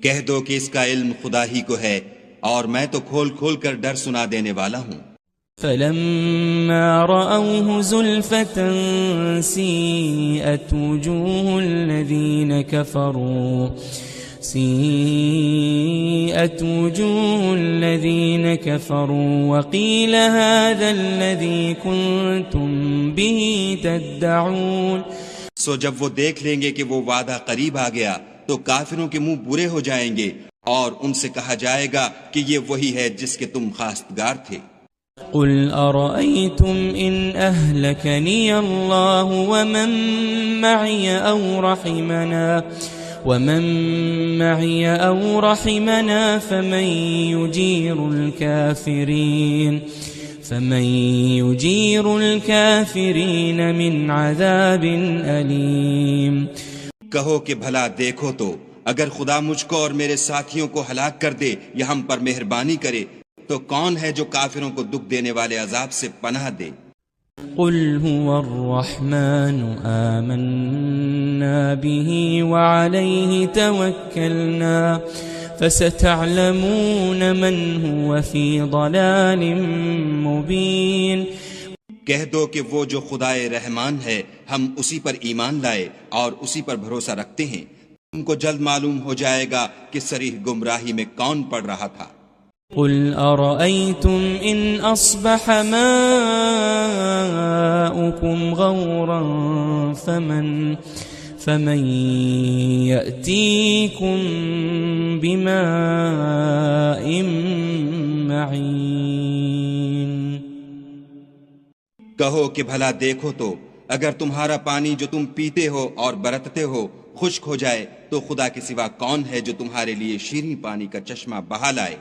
کہہ دو کہ اس کا علم خدا ہی کو ہے اور میں تو کھول کھول کر ڈر سنا دینے والا ہوں۔ فلما رأوه زلفة سيئت وجوه الذين كفروا وقيل هذا الذي كنتم به تدعون سو جب وہ دیکھ لیں گے کہ وہ وعدہ قریب آ گیا تو کافروں کے منہ برے ہو جائیں گے اور ان سے کہا جائے گا کہ یہ وہی ہے جس کے تم خواستگار تھے۔ قل أرأيتم إن أهلكني الله ومن معي أو رحمنا فمن يجير الكافرين من عذاب أليم کہو کہ بھلا دیکھو تو اگر خدا مجھ کو اور میرے ساتھیوں کو ہلاک کر دے یا ہم پر مہربانی کرے تو کون ہے جو کافروں کو دکھ دینے والے عذاب سے پناہ دے؟ قل هو الرحمن آمنا به وعليه توكلنا فستعلمون من هو في ضلال مبين کہہ دو کہ وہ جو خدائے رحمان ہے ہم اسی پر ایمان لائے اور اسی پر بھروسہ رکھتے ہیں، تم کو جلد معلوم ہو جائے گا کہ صریح گمراہی میں کون پڑ رہا تھا۔ قل أرأيتم إن أصبح ماؤكم غورا فمن يأتيكم بماء معين کہو کہ بھلا دیکھو تو اگر تمہارا پانی جو تم پیتے ہو اور برتتے ہو خشک ہو جائے تو خدا کے سوا کون ہے جو تمہارے لیے شیریں پانی کا چشمہ بہا لائے؟